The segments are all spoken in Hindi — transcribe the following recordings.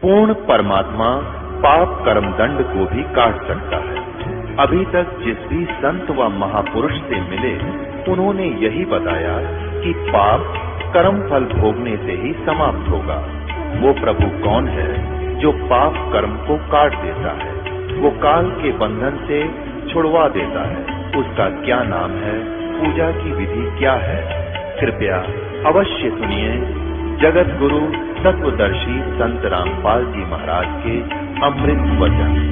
पूर्ण परमात्मा पाप कर्म दंड को भी काट सकता है। अभी तक जिस भी संत व महापुरुष से मिले उन्होंने यही बताया कि पाप कर्म फल भोगने से ही समाप्त होगा। वो प्रभु कौन है जो पाप कर्म को काट देता है, वो काल के बंधन से छुड़वा देता है, उसका क्या नाम है, पूजा की विधि क्या है? कृपया अवश्य सुनिए जगत गुरु तत्वदर्शी संत रामपाल जी महाराज के अमृत वचन।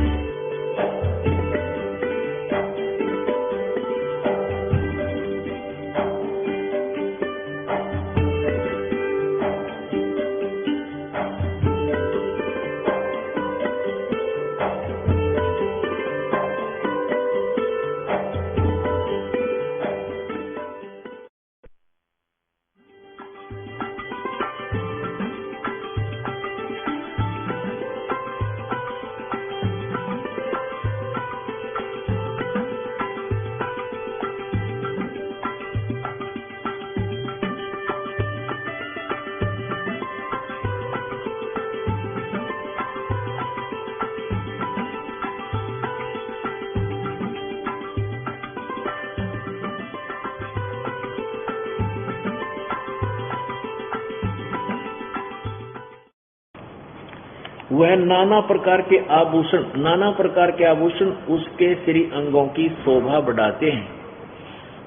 वह नाना प्रकार के आभूषण उसके श्री अंगों की शोभा बढ़ाते हैं।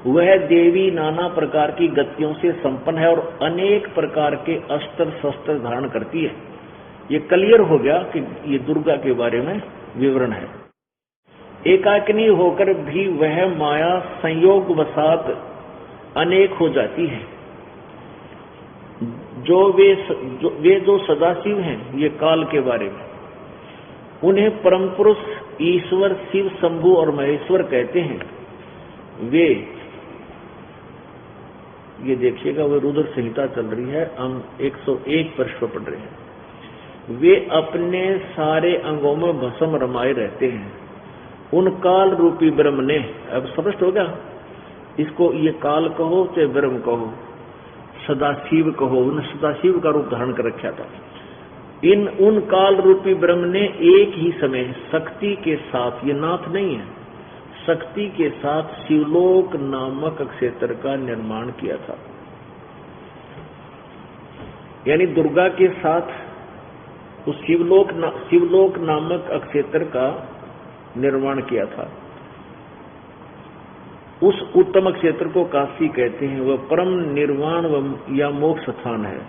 वह देवी नाना प्रकार की गतियों से संपन्न है और अनेक प्रकार के अस्त्र शस्त्र धारण करती है। ये क्लियर हो गया कि ये दुर्गा के बारे में विवरण है। एकाकिनी होकर भी वह माया संयोग वसात अनेक हो जाती है। वे जो सदाशिव हैं, ये काल के बारे में, उन्हें परम पुरुष ईश्वर शिव शंभु और महेश्वर कहते हैं। वे ये देखिएगा, वो रुद्र संहिता चल रही है, हम 101 पृष्ठ पर पढ़ रहे हैं। वे अपने सारे अंगों में भस्म रमाए रहते हैं। उन काल रूपी ब्रह्म ने, अब स्पष्ट हो गया, इसको ये काल कहो चाहे ब्रह्म कहो, सदाशिव कहो, उन सदाशिव का रूप धारण कर रखा था। उन काल रूपी ब्रह्म ने एक ही समय शक्ति के साथ, ये नाथ नहीं है, शक्ति के साथ शिवलोक नामक क्षेत्र का निर्माण किया था। यानी दुर्गा के साथ उस शिवलोक नामक क्षेत्र का निर्माण किया था। उस उत्तम क्षेत्र को काशी कहते हैं। वह परम निर्वाण या मोक्ष स्थान है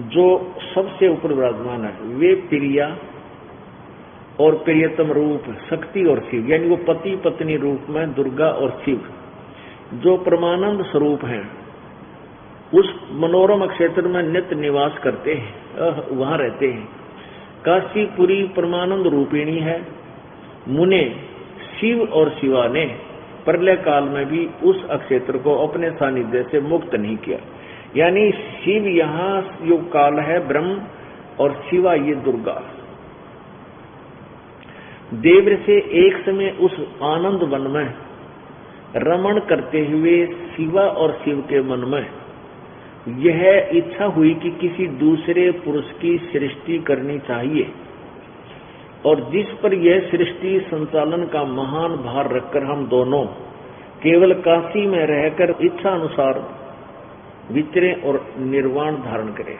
जो सबसे ऊपर विराजमान है। वे प्रिया और प्रियतम रूप शक्ति और शिव, यानी वो पति पत्नी रूप में दुर्गा और शिव जो परमानंद स्वरूप हैं, उस मनोरम क्षेत्र में नित्य निवास करते हैं, वहां रहते हैं। काशीपुरी परमानंद रूपिणी है। मुने शिव और शिवा ने प्रलय काल में भी उस क्षेत्र को अपने सानिध्य से मुक्त नहीं किया। यानी शिव यहाँ जो काल है ब्रह्म और शिवा ये दुर्गा, देव से एक समय उस आनंद वन में रमण करते हुए शिवा और शिव के मन में यह इच्छा हुई कि किसी दूसरे पुरुष की सृष्टि करनी चाहिए, और जिस पर यह सृष्टि संचालन का महान भार रखकर हम दोनों केवल काशी में रहकर इच्छा अनुसार विचरे और निर्वाण धारण करें।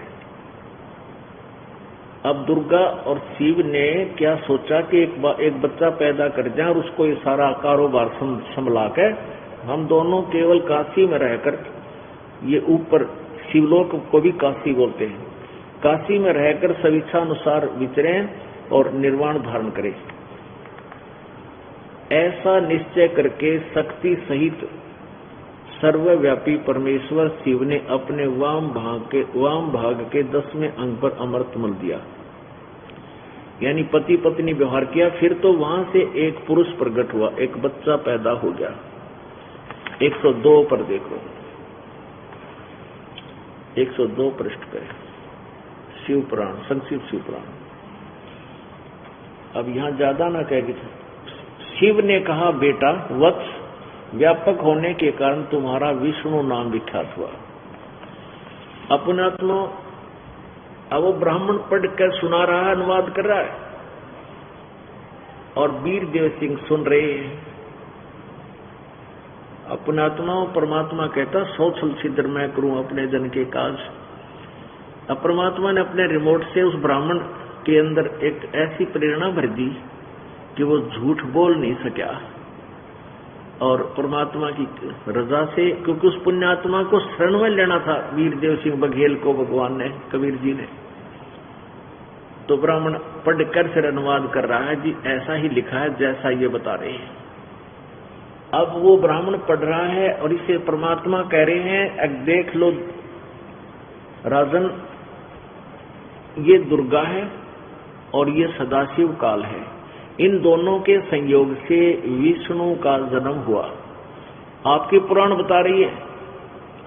अब दुर्गा और शिव ने क्या सोचा कि एक बच्चा पैदा कर जाए और उसको ये सारा कारोबार संभला के हम दोनों केवल काशी में रहकर, ये ऊपर शिवलोक को भी काशी बोलते हैं, काशी में रहकर स्वेच्छा अनुसार विचरें और निर्वाण धारण करें। ऐसा निश्चय करके शक्ति सहित सर्वव्यापी परमेश्वर शिव ने अपने वाम भाग के 10वें अंग पर अमृत मल दिया, यानी पति पत्नी व्यवहार किया। फिर तो वहां से एक पुरुष प्रकट हुआ, एक बच्चा पैदा हो गया। 102 पर देखो, 102 पृष्ठ पे शिव पुराण, संक्षिप्त शिव पुराण। अब यहां ज्यादा ना कह, शिव ने कहा, बेटा वत्स, व्यापक होने के कारण तुम्हारा विष्णु नाम विख्यात हुआ। अपनात्मा अब वो ब्राह्मण पढ़ कर सुना रहा है, अनुवाद कर रहा है, और वीरदेव सिंह सुन रहे हैं। अपने आत्मा परमात्मा कहता, सौ छल छिद्र मैं करूं अपने जन के काज। अब परमात्मा ने अपने रिमोट से उस ब्राह्मण के अंदर एक ऐसी प्रेरणा भर दी कि वो झूठ बोल नहीं सका, और परमात्मा की रजा से, क्योंकि उस पुण्यात्मा को शरण में लेना था वीरदेव सिंह बघेल को भगवान ने, कबीर जी ने, तो ब्राह्मण पढ़कर फिर अनुवाद कर रहा है, जी ऐसा ही लिखा है जैसा ये बता रहे हैं। अब वो ब्राह्मण पढ़ रहा है और इसे परमात्मा कह रहे हैं, अब देख लो राजन, ये दुर्गा है और ये सदाशिव काल है, इन दोनों के संयोग से विष्णु का जन्म हुआ। आपकी पुराण बता रही है,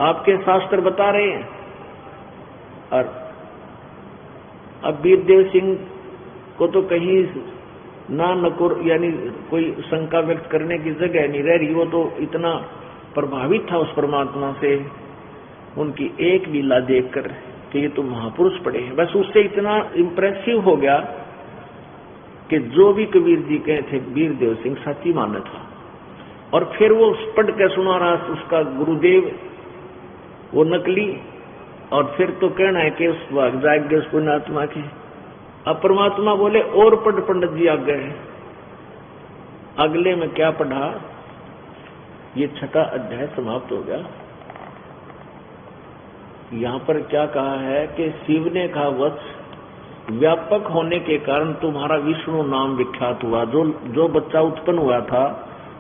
आपके शास्त्र बता रहे हैं। और अब वीरदेव सिंह को तो कहीं ना नकुर यानी कोई शंका व्यक्त करने की जगह नहीं रह रही, वो तो इतना प्रभावित था उस परमात्मा से, उनकी एक लीला देखकर कि ये तो महापुरुष पड़े हैं, बस उससे इतना इंप्रेसिव हो गया कि जो भी कबीर जी कहे थे वीरदेव सिंह सच्ची माना था। और फिर वो पढ़ के सुना रहा उसका गुरुदेव, वो नकली, और फिर तो कहना है कि उस भाग जाएंगे उस पुण्यात्मा के। अब परमात्मा बोले और पढ़ पंडित जी आ गए। अगले में क्या पढ़ा, ये छठा अध्याय समाप्त हो गया। यहां पर क्या कहा है कि शिव ने कहा, वत्स व्यापक होने के कारण तुम्हारा विष्णु नाम विख्यात हुआ। जो बच्चा उत्पन्न हुआ था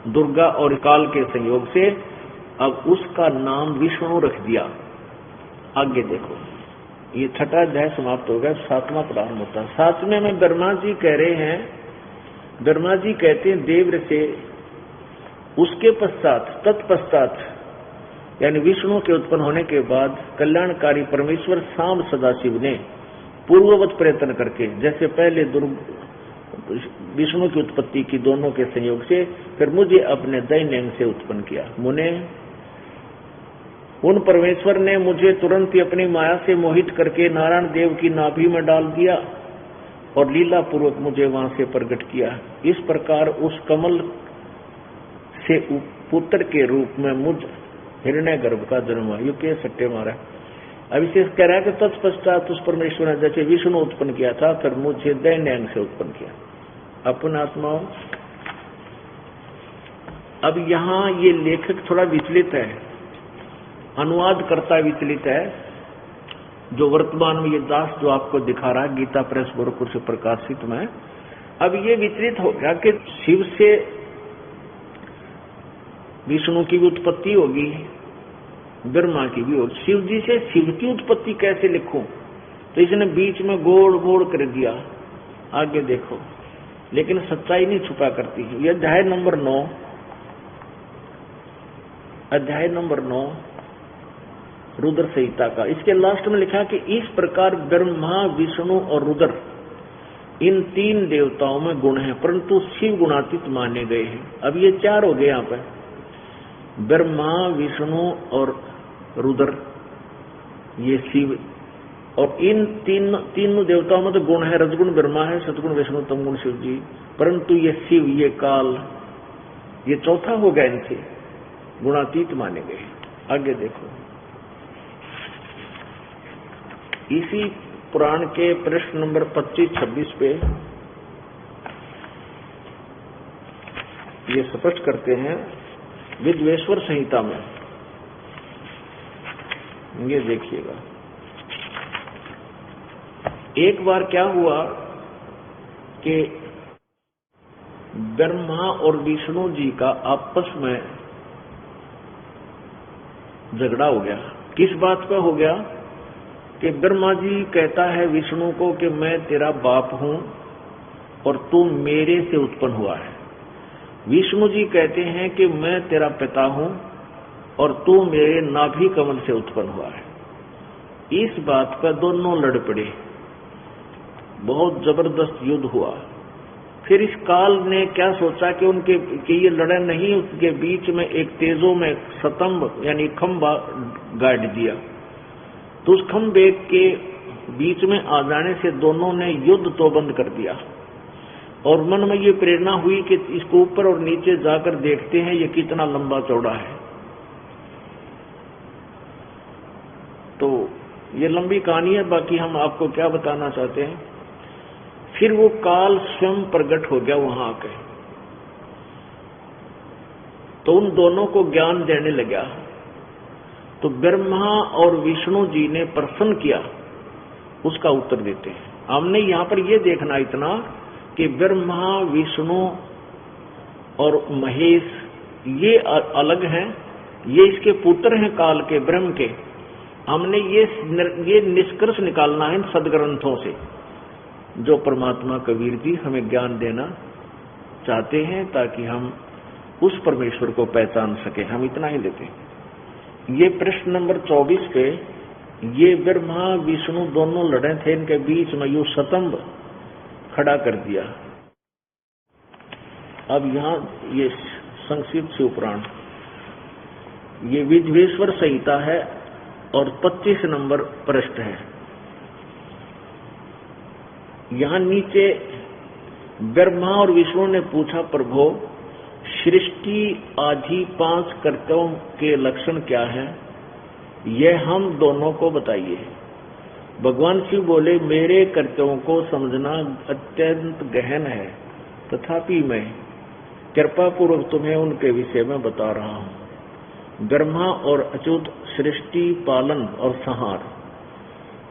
दुर्गा और काल के संयोग से, अब उसका नाम विष्णु रख दिया। आगे देखो, ये छठा अध्याय समाप्त हो गया, सातवां प्रारंभ होता है। सातवें में ब्रह्मा जी कह रहे हैं, ब्रह्मा जी कहते हैं देव से, उसके पश्चात तत्पश्चात यानी विष्णु के उत्पन्न होने के बाद कल्याणकारी परमेश्वर सांब सदाशिव ने पूर्ववत प्रयत्न करके, जैसे पहले विष्णु की उत्पत्ति की दोनों के संयोग से, फिर मुझे अपने दाहिने अंग से उत्पन्न किया। मुने उन परमेश्वर ने मुझे तुरंत ही अपनी माया से मोहित करके नारायण देव की नाभि में डाल दिया और लीला पूर्वक मुझे वहां से प्रकट किया। इस प्रकार उस कमल से पुत्र के रूप में मुझ हिरण्य गर्भ का जन्म हुआ। ये के सट्टे मारा। अब इसे कह रहा है कि तत्पश्चात उस परमेश्वर ने जैसे विष्णु उत्पन्न किया था, फिर मुझे दैन्य अंग से उत्पन्न किया। अपन आत्माओं, अब यहाँ ये लेखक थोड़ा विचलित है, अनुवाद करता विचलित है। जो वर्तमान में ये दास जो आपको दिखा रहा है गीता प्रेस गोरखपुर से प्रकाशित में, अब ये विचलित हो गया कि शिव से विष्णु की भी उत्पत्ति होगी, ब्रह्मा की भी होगी, शिव जी से शिव की उत्पत्ति कैसे लिखूं? तो इसने बीच में गोड़ गोड़ कर दिया। आगे देखो, लेकिन सच्चाई नहीं छुपा करती। ये अध्याय नंबर 9, अध्याय नंबर 9 रुद्र संहिता का, इसके लास्ट में लिखा कि इस प्रकार ब्रह्मा विष्णु और रुद्र इन तीन देवताओं में गुण है, परंतु शिव गुणातीत माने गए हैं। अब ये चार हो गए यहाँ पर, ब्रह्मा विष्णु और रुद्र, ये शिव, और इन तीनों देवताओं में तो गुण है, रजगुण ब्रह्मा है, सतगुण विष्णु, तमगुण शिव जी, परंतु ये शिव, ये काल, ये चौथा हो गया, इनसे गुणातीत माने गए। आगे देखो, इसी पुराण के प्रश्न नंबर 25-26 पे ये स्पष्ट करते हैं विद्वेश्वर संहिता में। ये देखिएगा, एक बार क्या हुआ कि ब्रह्मा और विष्णु जी का आपस में झगड़ा हो गया। किस बात पे हो गया कि ब्रह्मा जी कहता है विष्णु को कि मैं तेरा बाप हूं और तू मेरे से उत्पन्न हुआ है। विष्णु जी कहते हैं कि मैं तेरा पिता हूं और तू मेरे नाभि कमल से उत्पन्न हुआ है। इस बात पर दोनों लड़ पड़े, बहुत जबरदस्त युद्ध हुआ। फिर इस काल ने क्या सोचा कि ये लड़ाई नहीं, उसके बीच में एक तेजो में स्तंभ यानी खंभा गाड़ दिया। तो उस खंभे के बीच में आ जाने से दोनों ने युद्ध तो बंद कर दिया और मन में ये प्रेरणा हुई कि इसको ऊपर और नीचे जाकर देखते हैं ये कितना लंबा चौड़ा है। तो ये लंबी कहानी है, बाकी हम आपको क्या बताना चाहते हैं। फिर वो काल स्वयं प्रकट हो गया वहां आके, तो उन दोनों को ज्ञान देने लगा। तो ब्रह्मा और विष्णु जी ने प्रश्न किया, उसका उत्तर देते हैं। हमने यहां पर यह देखना इतना कि ब्रह्मा विष्णु और महेश ये अलग हैं, ये इसके पुत्र हैं काल के, ब्रह्म के। हमने ये निष्कर्ष निकालना है इन सदग्रंथों से, जो परमात्मा कबीर जी हमें ज्ञान देना चाहते हैं, ताकि हम उस परमेश्वर को पहचान सके। हम इतना ही लेते हैं। ये प्रश्न नंबर 24 पे ये ब्रह्मा विष्णु दोनों लड़े थे, इनके बीच में यू स्तंभ खड़ा कर दिया। अब यहां ये संक्षिप्त शिवपुराण, ये विद्वेश्वर संहिता है और 25 नंबर पृष्ठ है। यहां नीचे ब्रह्मा और विष्णु ने पूछा, प्रभु सृष्टि आदि 5 कर्तव्यों के लक्षण क्या है, यह हम दोनों को बताइए। भगवान शिव बोले, मेरे कर्तव्यों को समझना अत्यंत गहन है, तथापि मैं कृपा पूर्वक तुम्हें उनके विषय में बता रहा हूं। ब्रह्मा और अच्युत सृष्टि, पालन और संहार,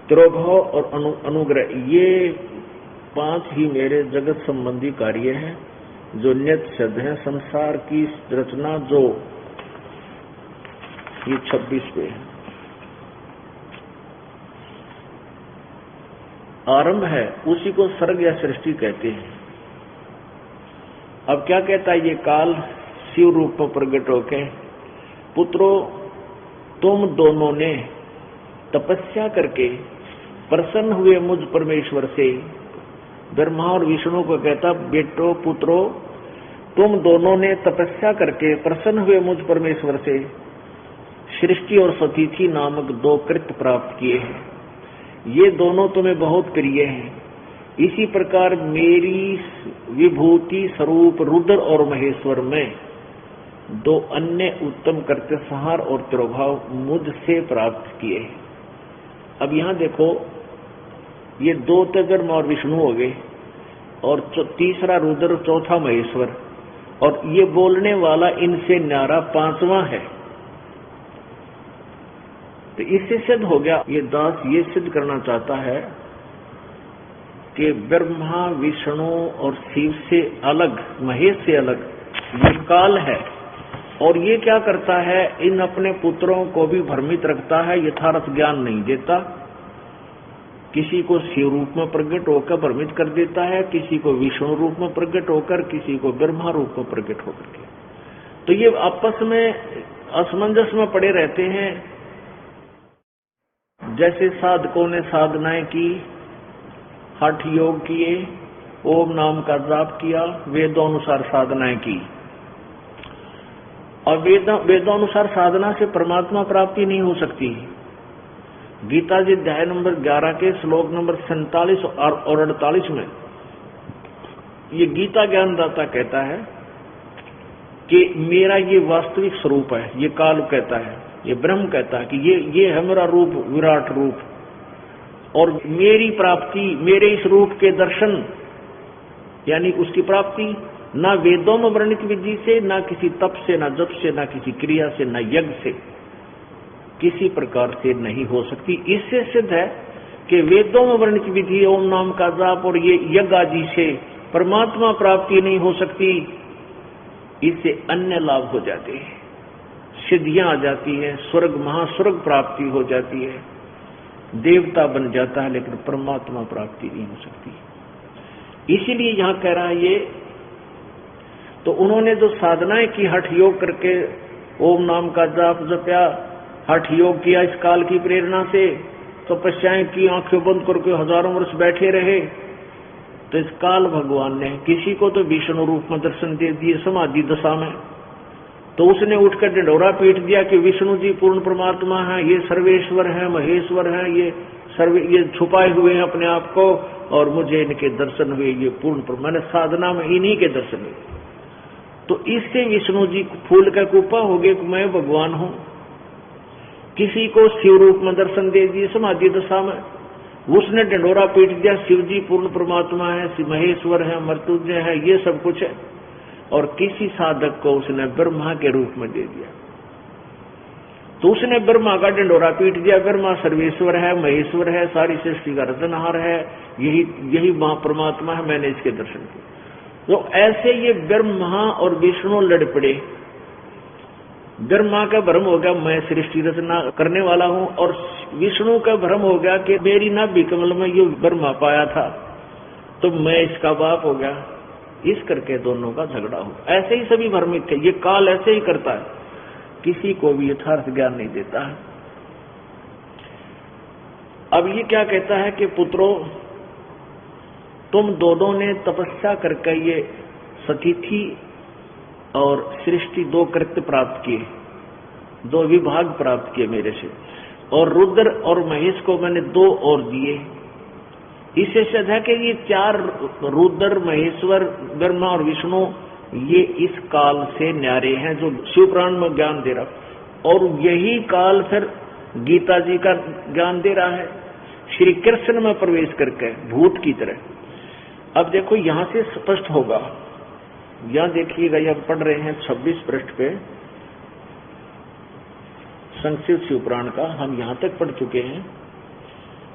तिरोभाव और अनुग्रह, ये 5 ही मेरे जगत संबंधी कार्य हैं जो नित्य सिद्ध है। संसार की रचना जो ये 26 पे है, आरंभ है, उसी को सर्ग या सृष्टि कहते हैं। अब क्या कहता है ये काल शिव रूप में प्रकट होके, पुत्रों तुम दोनों ने तपस्या करके प्रसन्न हुए मुझ परमेश्वर से। ब्रह्मा और विष्णु को कहता, बेटो पुत्रों तुम दोनों ने तपस्या करके प्रसन्न हुए मुझ परमेश्वर से सृष्टि और सतीथि नामक 2 कृत्य प्राप्त किए हैं। ये दोनों तुम्हें बहुत प्रिय हैं। इसी प्रकार मेरी विभूति स्वरूप रुद्र और महेश्वर में 2 अन्य उत्तम कृत्य संहार और तिरोभाव मुझसे प्राप्त किए हैं। अब यहां देखो, ये 2 तो ब्रह्मा और विष्णु हो गए, और तीसरा रुद्र, चौथा महेश्वर, और ये बोलने वाला इनसे न्यारा 5वां है। तो इससे सिद्ध हो गया, ये दास ये सिद्ध करना चाहता है कि ब्रह्मा विष्णु और शिव से अलग, महेश से अलग ये काल है। और ये क्या करता है, इन अपने पुत्रों को भी भ्रमित रखता है, यथार्थ ज्ञान नहीं देता। किसी को शिव रूप में प्रकट होकर भ्रमित कर देता है, किसी को विष्णु रूप में प्रकट होकर, किसी को ब्रह्मा रूप में प्रकट होकर के। तो ये आपस में असमंजस में पड़े रहते हैं। जैसे साधकों ने साधनाएं की, हठ योग किए, ओम नाम का जाप किया, वेदोनुसार साधनाएं की, और वेदोनुसार साधना से परमात्मा प्राप्ति नहीं हो सकती। गीता जी अध्याय नंबर 11 के श्लोक नंबर 47 और 48 में ये गीता ज्ञानदाता कहता है कि मेरा ये वास्तविक स्वरूप है। ये काल कहता है, ये ब्रह्म कहता है कि ये है मेरा रूप, विराट रूप, और मेरी प्राप्ति, मेरे इस रूप के दर्शन यानी उसकी प्राप्ति ना वेदों में वर्णित विधि से, ना किसी तप से, ना जप से, ना किसी क्रिया से, ना यज्ञ से, किसी प्रकार से नहीं हो सकती। इससे सिद्ध है कि वेदों में वर्णित विधि, ओम नाम का जाप और ये यज्ञ आदि से परमात्मा प्राप्ति नहीं हो सकती। इससे अन्य लाभ हो जाते हैं, सिद्धियां आ जाती है, स्वर्ग महास्वर्ग प्राप्ति हो जाती है, देवता बन जाता है, लेकिन परमात्मा प्राप्ति नहीं हो सकती। इसीलिए यहां कह रहा है ये, तो उन्होंने जो साधनाएं की, हठ योग करके ओम नाम का जाप जपया, हठ योग किया इस काल की प्रेरणा से, तपस्याएं की, आंखें बंद करके हजारों वर्ष बैठे रहे, तो इस काल भगवान ने किसी को तो विष्णु रूप में दर्शन दे दिए समाधि दशा में, तो उसने उठकर ढिंढोरा पीट दिया कि विष्णु जी पूर्ण परमात्मा है, ये सर्वेश्वर है, महेश्वर है, ये सर्वे ये छुपाए हुए हैं अपने आप को, और मुझे इनके दर्शन हुए, ये पूर्ण मैंने साधना में इन्हीं के दर्शन हुए। तो इससे विष्णु जी फूल का कुपा हो गए कि मैं भगवान हूं। किसी को शिव रूप में दर्शन दे दिए समाधि दशा में, उसने ढंडोरा पीट दिया, शिव जी पूर्ण परमात्मा है, शिव महेश्वर है, मृत्युंजय है, ये सब कुछ है। और किसी साधक को उसने ब्रह्मा के रूप में दे दिया, तो उसने ब्रह्मा का ढंडोरा पीट दिया। ब्रह्मा सर्वेश्वर है, महेश्वर है, सारी सृष्टि का रचनहार है, यही परमात्मा है, मैंने इसके दर्शन किए। तो ऐसे ये ब्रह्मा और विष्णु लड़ पड़े। ब्रह्मा का भ्रम हो गया मैं सृष्टि रचना करने वाला हूं, और विष्णु का भ्रम हो गया कि मेरी नाभि कमल में ये ब्रह्मा पाया था, तो मैं इसका बाप हो गया। इस करके दोनों का झगड़ा हो। ऐसे ही सभी भ्रमित थे। ये काल ऐसे ही करता है, किसी को भी यथार्थ ज्ञान नहीं देता है। अब ये क्या कहता है कि पुत्रों, तुम दोनों ने तपस्या करके ये सतिथि और सृष्टि दो कृत्य प्राप्त किए, दो विभाग प्राप्त किए मेरे से, और रुद्र और महेश को मैंने दो और दिए। इससे सिद्ध है कि ये चार रुद्र, महेश्वर, ब्रह्मा और विष्णु ये इस काल से न्यारे हैं जो शिव पुराण में ज्ञान दे रहा। और यही काल फिर गीता जी का ज्ञान दे रहा है श्री कृष्ण में प्रवेश करके भूत की तरह। अब देखो यहां से स्पष्ट होगा, यहां देखिएगा, यह पढ़ रहे हैं 26 पृष्ठ पे संक्षिप्त शिव पुराण का। हम यहां तक पढ़ चुके हैं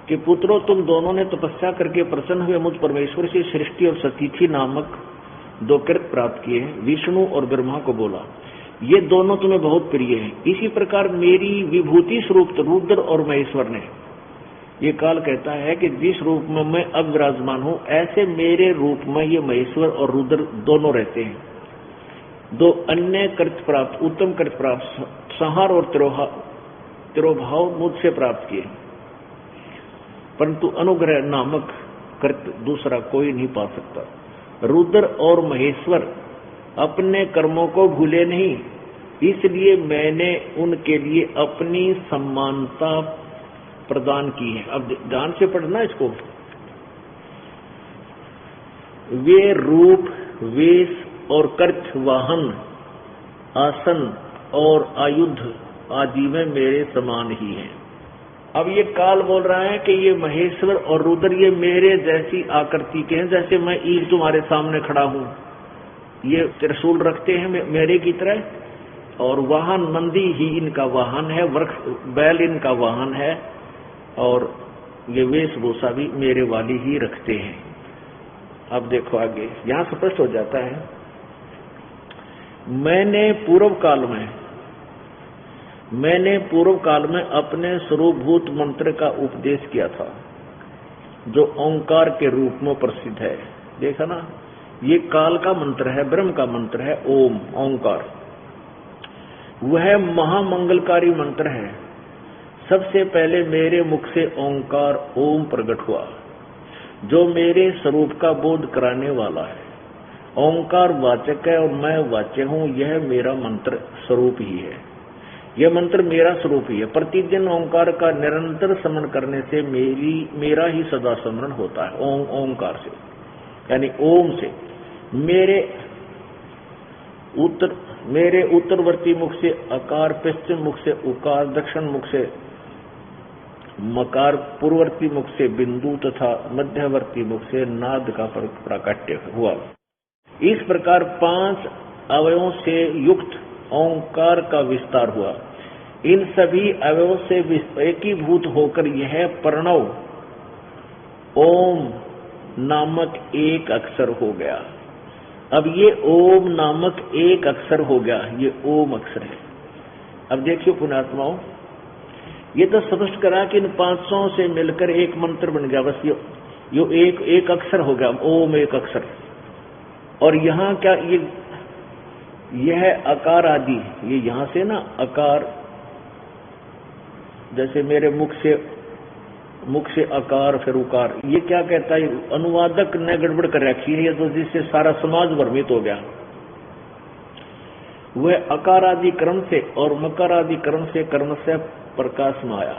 कि पुत्रों, तुम दोनों ने तपस्या करके प्रसन्न हुए मुझ परमेश्वर से सृष्टि और सतिथि नामक दो कृत्य प्राप्त किए हैं। विष्णु और ब्रह्मा को बोला, ये दोनों तुम्हें बहुत प्रिय हैं। इसी प्रकार मेरी विभूति स्वरूप रुद्र और महेश्वर ने, ये काल कहता है कि जिस रूप में मैं अब विराजमान हूं, ऐसे मेरे रूप में ये महेश्वर और रुद्र दोनों रहते हैं। दो अन्य कृत्य प्राप्त, उत्तम कृत्य प्राप्त, संहार और तिरोभाव मुझसे प्राप्त किए, परंतु अनुग्रह नामक कृत्य दूसरा कोई नहीं पा सकता। रुद्र और महेश्वर अपने कर्मों को भूले नहीं, इसलिए मैंने उनके लिए अपनी समानता प्रदान की है। अब ध्यान से पढ़ना इसको। वे रूप, वेश और कृत्य, वाहन, आसन और आयुध आदि में मेरे समान ही हैं। अब ये काल बोल रहा है कि ये महेश्वर और रुद्र ये मेरे जैसी आकृति के हैं, जैसे मैं ईद तुम्हारे सामने खड़ा हूं, ये त्रिशूल रखते हैं मेरे की तरह, और वाहन नंदी ही इनका वाहन है, वृक्ष बैल इनका वाहन है, और ये वेशभूषा भी मेरे वाली ही रखते हैं। अब देखो आगे, यहां स्पष्ट हो जाता है, मैंने पूर्व काल में अपने स्वरूपभूत मंत्र का उपदेश किया था, जो ओंकार के रूप में प्रसिद्ध है। देखा ना, ये काल का मंत्र है, ब्रह्म का मंत्र है, ओम, ओंकार। वह महामंगलकारी मंत्र है। सबसे पहले मेरे मुख से ओंकार ओम प्रकट हुआ, जो मेरे स्वरूप का बोध कराने वाला है। ओंकार वाचक है और मैं वाच्य हूं, यह मेरा मंत्र स्वरूप ही है। यह मंत्र मेरा स्वरूप ही है। प्रतिदिन ओंकार का निरंतर स्मरण करने से मेरा ही सदा स्मरण होता है। ओंकार से, यानी ओम से। मेरे उत्तरवर्ती मुख से अकार, पश्चिम मुख से उकार, दक्षिण मुख से मकार, पूर्ववर्ती मुख से बिंदु तथा मध्यवर्ती मुख से नाद का प्राकट्य हुआ। इस प्रकार 5 अवयवों से युक्त ओंकार का विस्तार हुआ। इन सभी अवयवों से एकीभूत होकर यह प्रणव ओम नामक एक अक्षर हो गया। अब ये ओम नामक एक अक्षर हो गया, ये ओम अक्षर है। अब देखिए पुण्यात्माओं, ये तो स्पष्ट करा कि इन 500 से मिलकर एक मंत्र बन गया, बस ये एक अक्षर हो गया, ओम एक अक्षर। और यहाँ क्या यह अकार आदि, ये यहां से ना अकार, जैसे मेरे मुख से अकार फिर उकार, ये क्या कहता है, अनुवादक ने गड़बड़ कर रखी है, ये तो जिससे सारा समाज भ्रमित हो गया। वह अकार आदि क्रम से और मकार आदि क्रम से कर्म से प्रकाश में आया।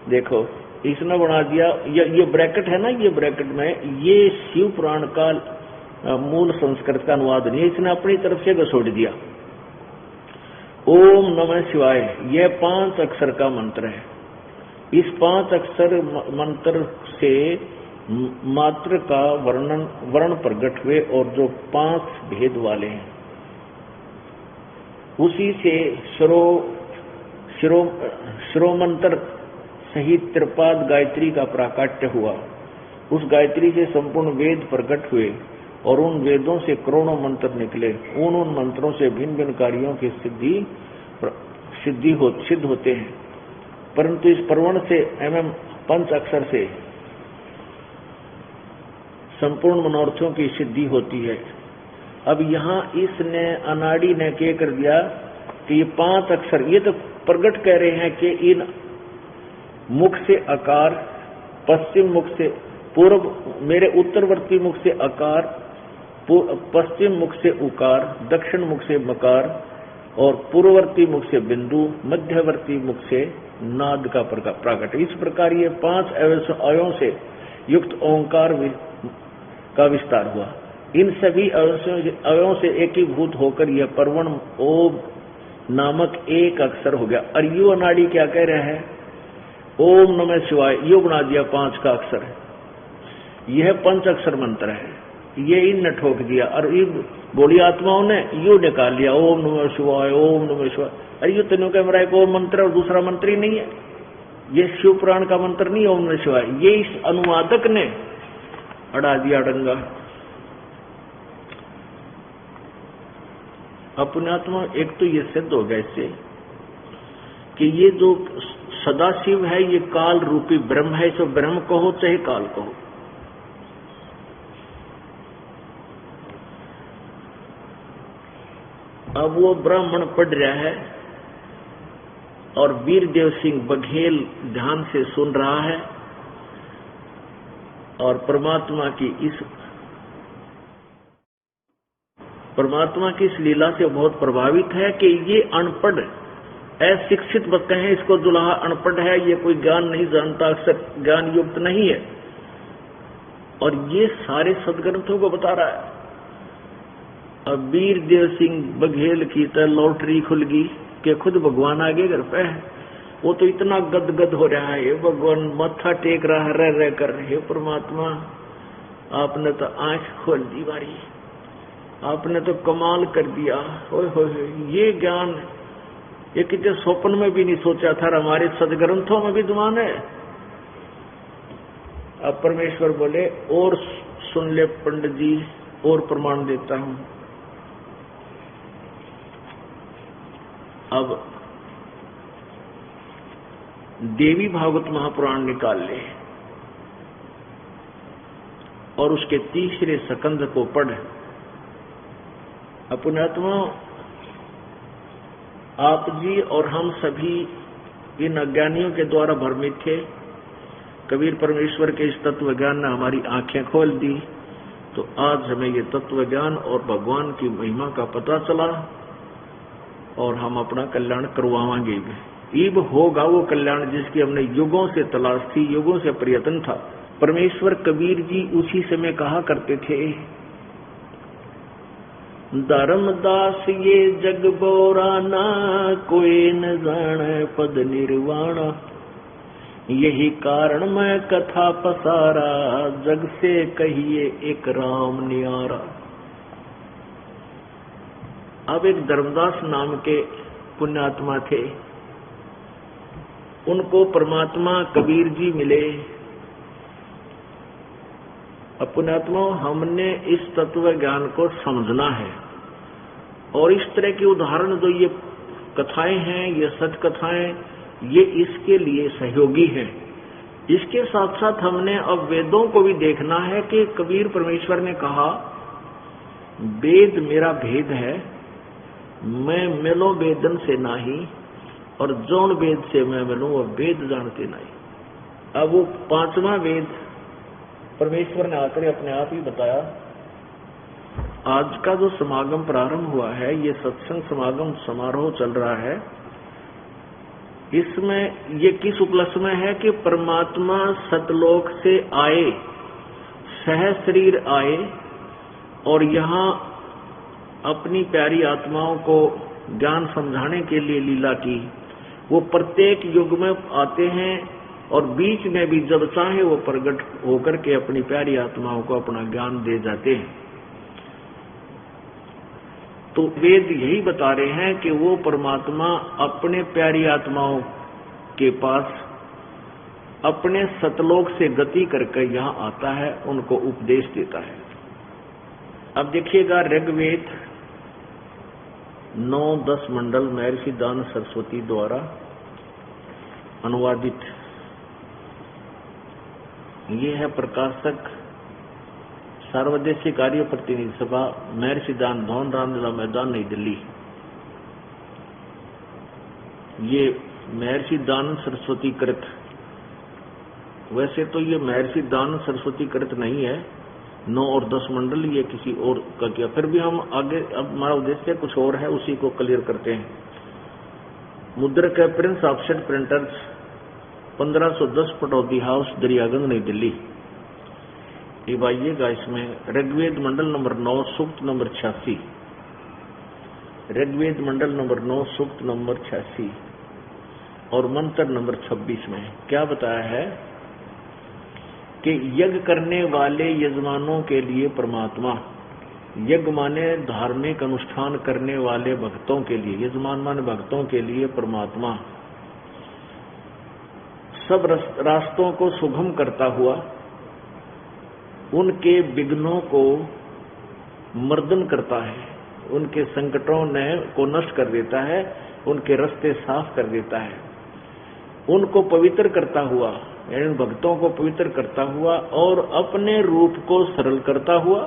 देखो इसने बना दिया, ये ब्रैकेट है ना, ये ब्रैकेट में ये शिव पुराण का मूल संस्कृत का अनुवाद नहीं है, इसने अपनी तरफ से घसोड़ दिया। ओम नमः शिवाय यह 5 अक्षर का मंत्र है। इस 5 अक्षर मंत्र से मात्र का वर्ण प्रकट हुए और जो 5 भेद वाले हैं उसी से शिरोमंत्र सहित त्रिपाद गायत्री का प्राकट्य हुआ। उस गायत्री से संपूर्ण वेद प्रकट हुए और उन वेदों से करोड़ों मंत्र निकले। उन मंत्रों से भिन्न भिन्न कार्यों की सिद्ध होते हैं, परंतु इस परवण से एवं 5 अक्षर से संपूर्ण मनोरथों की सिद्धि होती है। अब यहाँ इसने अनाड़ी ने क्या कर दिया कि ये 5 अक्षर, ये तो प्रकट कह रहे हैं कि इन मुख से अकार, पश्चिम मुख से पूर्व, मेरे उत्तरवर्ती मुख से अकार, पश्चिम मुख से उकार, दक्षिण मुख से मकार और पूर्ववर्ती मुख से बिंदु, मध्यवर्ती मुख से नाद का प्रकट। इस प्रकार ये 5 अवयवों से युक्त ओंकार का विस्तार हुआ। इन सभी अवयवों से एकीभूत होकर यह परवण ओम नामक एक अक्षर हो गया। और यू अनाड़ी क्या कह रहा है? ओम नमः शिवाय यू बना दिया 5 का अक्षर। यह 5 अक्षर मंत्र है, ये इन ठोक दिया और इन बोली आत्माओं ने यू निकाल लिया ओम नमः शिवाय, ओम नमः शिवाय। अरे यू तीनों का मेरा एक ओम मंत्र और दूसरा मंत्र ही नहीं है, ये शिव पुराण का मंत्र नहीं ओम नमः शिवाय। ये इस अनुवादक ने अड़ा दिया डंगा। अपनात्मा एक तो ये सिद्ध हो गया इससे कि ये जो सदाशिव है ये काल रूपी ब्रह्म है, इसे ब्रह्म कहो चाहे काल कहो। अब वो ब्राह्मण पढ़ रहा है और वीरदेव सिंह बघेल ध्यान से सुन रहा है और परमात्मा की इस लीला से बहुत प्रभावित है कि ये अनपढ़ अशिक्षित बच्चे हैं, इसको दुल्हा अनपढ़ है, ये कोई ज्ञान नहीं जानता, अक्सर ज्ञान युक्त नहीं है और ये सारे सदग्रंथों को बता रहा है। अब वीरदेव सिंह बघेल की तो लॉटरी खुल गई कि खुद भगवान आगे घर पे है। वो तो इतना गदगद हो रहा है, भगवान मत्था टेक रहा है रह कर, हे परमात्मा आपने तो आंख खोल दी बारी, आपने तो कमाल कर दिया। होय होय ये ज्ञान ये कितने स्वप्न में भी नहीं सोचा था, हमारे सदग्रंथों में विद्वान है। अब परमेश्वर बोले और सुन ले पंडित जी, और प्रमाण देता हूं। अब देवी भागवत महापुराण निकाल ले और उसके 3रे स्कंध को पढ़। अपनात्मा आप जी और हम सभी इन अज्ञानियों के द्वारा भ्रमित थे। कबीर परमेश्वर के इस तत्व ज्ञान ने हमारी आंखें खोल दी, तो आज हमें ये तत्व ज्ञान और भगवान की महिमा का पता चला और हम अपना कल्याण करवाएंगे। ईब होगा वो कल्याण जिसकी हमने युगों से तलाश थी, युगों से प्रयत्न था। परमेश्वर कबीर जी उसी समय कहा करते थे, धर्मदास ये जग बोराना, कोई न जाने पद निर्वाणा। यही कारण मैं कथा पसारा, जग से कहिए एक राम नियारा। अब एक धर्मदास नाम के पुण्यात्मा थे, उनको परमात्मा कबीर जी मिले। अब पुण्यात्मा हमने इस तत्व ज्ञान को समझना है और इस तरह के उदाहरण जो ये कथाएं हैं, ये सच कथाएं, ये इसके लिए सहयोगी हैं। इसके साथ साथ हमने अब वेदों को भी देखना है कि कबीर परमेश्वर ने कहा वेद मेरा भेद है, मैं मिलो वेदन से नाही, और जौन वेद से मैं मिलूं वह वेद जानते नहीं। अब वो 5वां वेद परमेश्वर ने आकर अपने आप ही बताया। आज का जो समागम प्रारंभ हुआ है, ये सत्संग समागम समारोह चल रहा है, इसमें ये किस उपलक्ष्य में है कि परमात्मा सतलोक से आए, सह शरीर आए और यहाँ अपनी प्यारी आत्माओं को ज्ञान समझाने के लिए लीला की। वो प्रत्येक युग में आते हैं और बीच में भी जब चाहे वो प्रकट होकर के अपनी प्यारी आत्माओं को अपना ज्ञान दे जाते हैं। तो वेद यही बता रहे हैं कि वो परमात्मा अपने प्यारी आत्माओं के पास अपने सतलोक से गति करके यहाँ आता है, उनको उपदेश देता है। अब देखिएगा ऋग्वेद 9-10 मंडल महर्षि दान सरस्वती द्वारा अनुवादित। ये है प्रकाशक सार्वदेशिक कार्य प्रतिनिधि सभा, महर्षि दान भवन, रामलीला मैदान, नई दिल्ली। ये महर्षि दान सरस्वती कृत, वैसे तो ये महर्षि दान सरस्वती कृत नहीं है, 9 और 10 मंडल ये किसी और का किया। फिर भी हम आगे, अब हमारा उद्देश्य कुछ और है, उसी को क्लियर करते हैं। मुद्रक है Prince offset printers, 1510 Pataudi house, Daryaganj, नई दिल्ली। ये आइएगा इसमें ऋग्वेद मंडल नंबर 9 सूक्त नंबर 86, ऋग्वेद मंडल नंबर 9 सूक्त नंबर 86 और मंत्र नंबर 26 में क्या बताया है कि यज्ञ करने वाले यजमानों के लिए परमात्मा, यज्ञ माने धार्मिक अनुष्ठान करने वाले भक्तों के लिए, यजमान माने भक्तों के लिए परमात्मा सब रास्तों को सुगम करता हुआ उनके विघ्नों को मर्दन करता है, उनके संकटों को नष्ट कर देता है, उनके रास्ते साफ कर देता है, उनको पवित्र करता हुआ, यानी भक्तों को पवित्र करता हुआ और अपने रूप को सरल करता हुआ,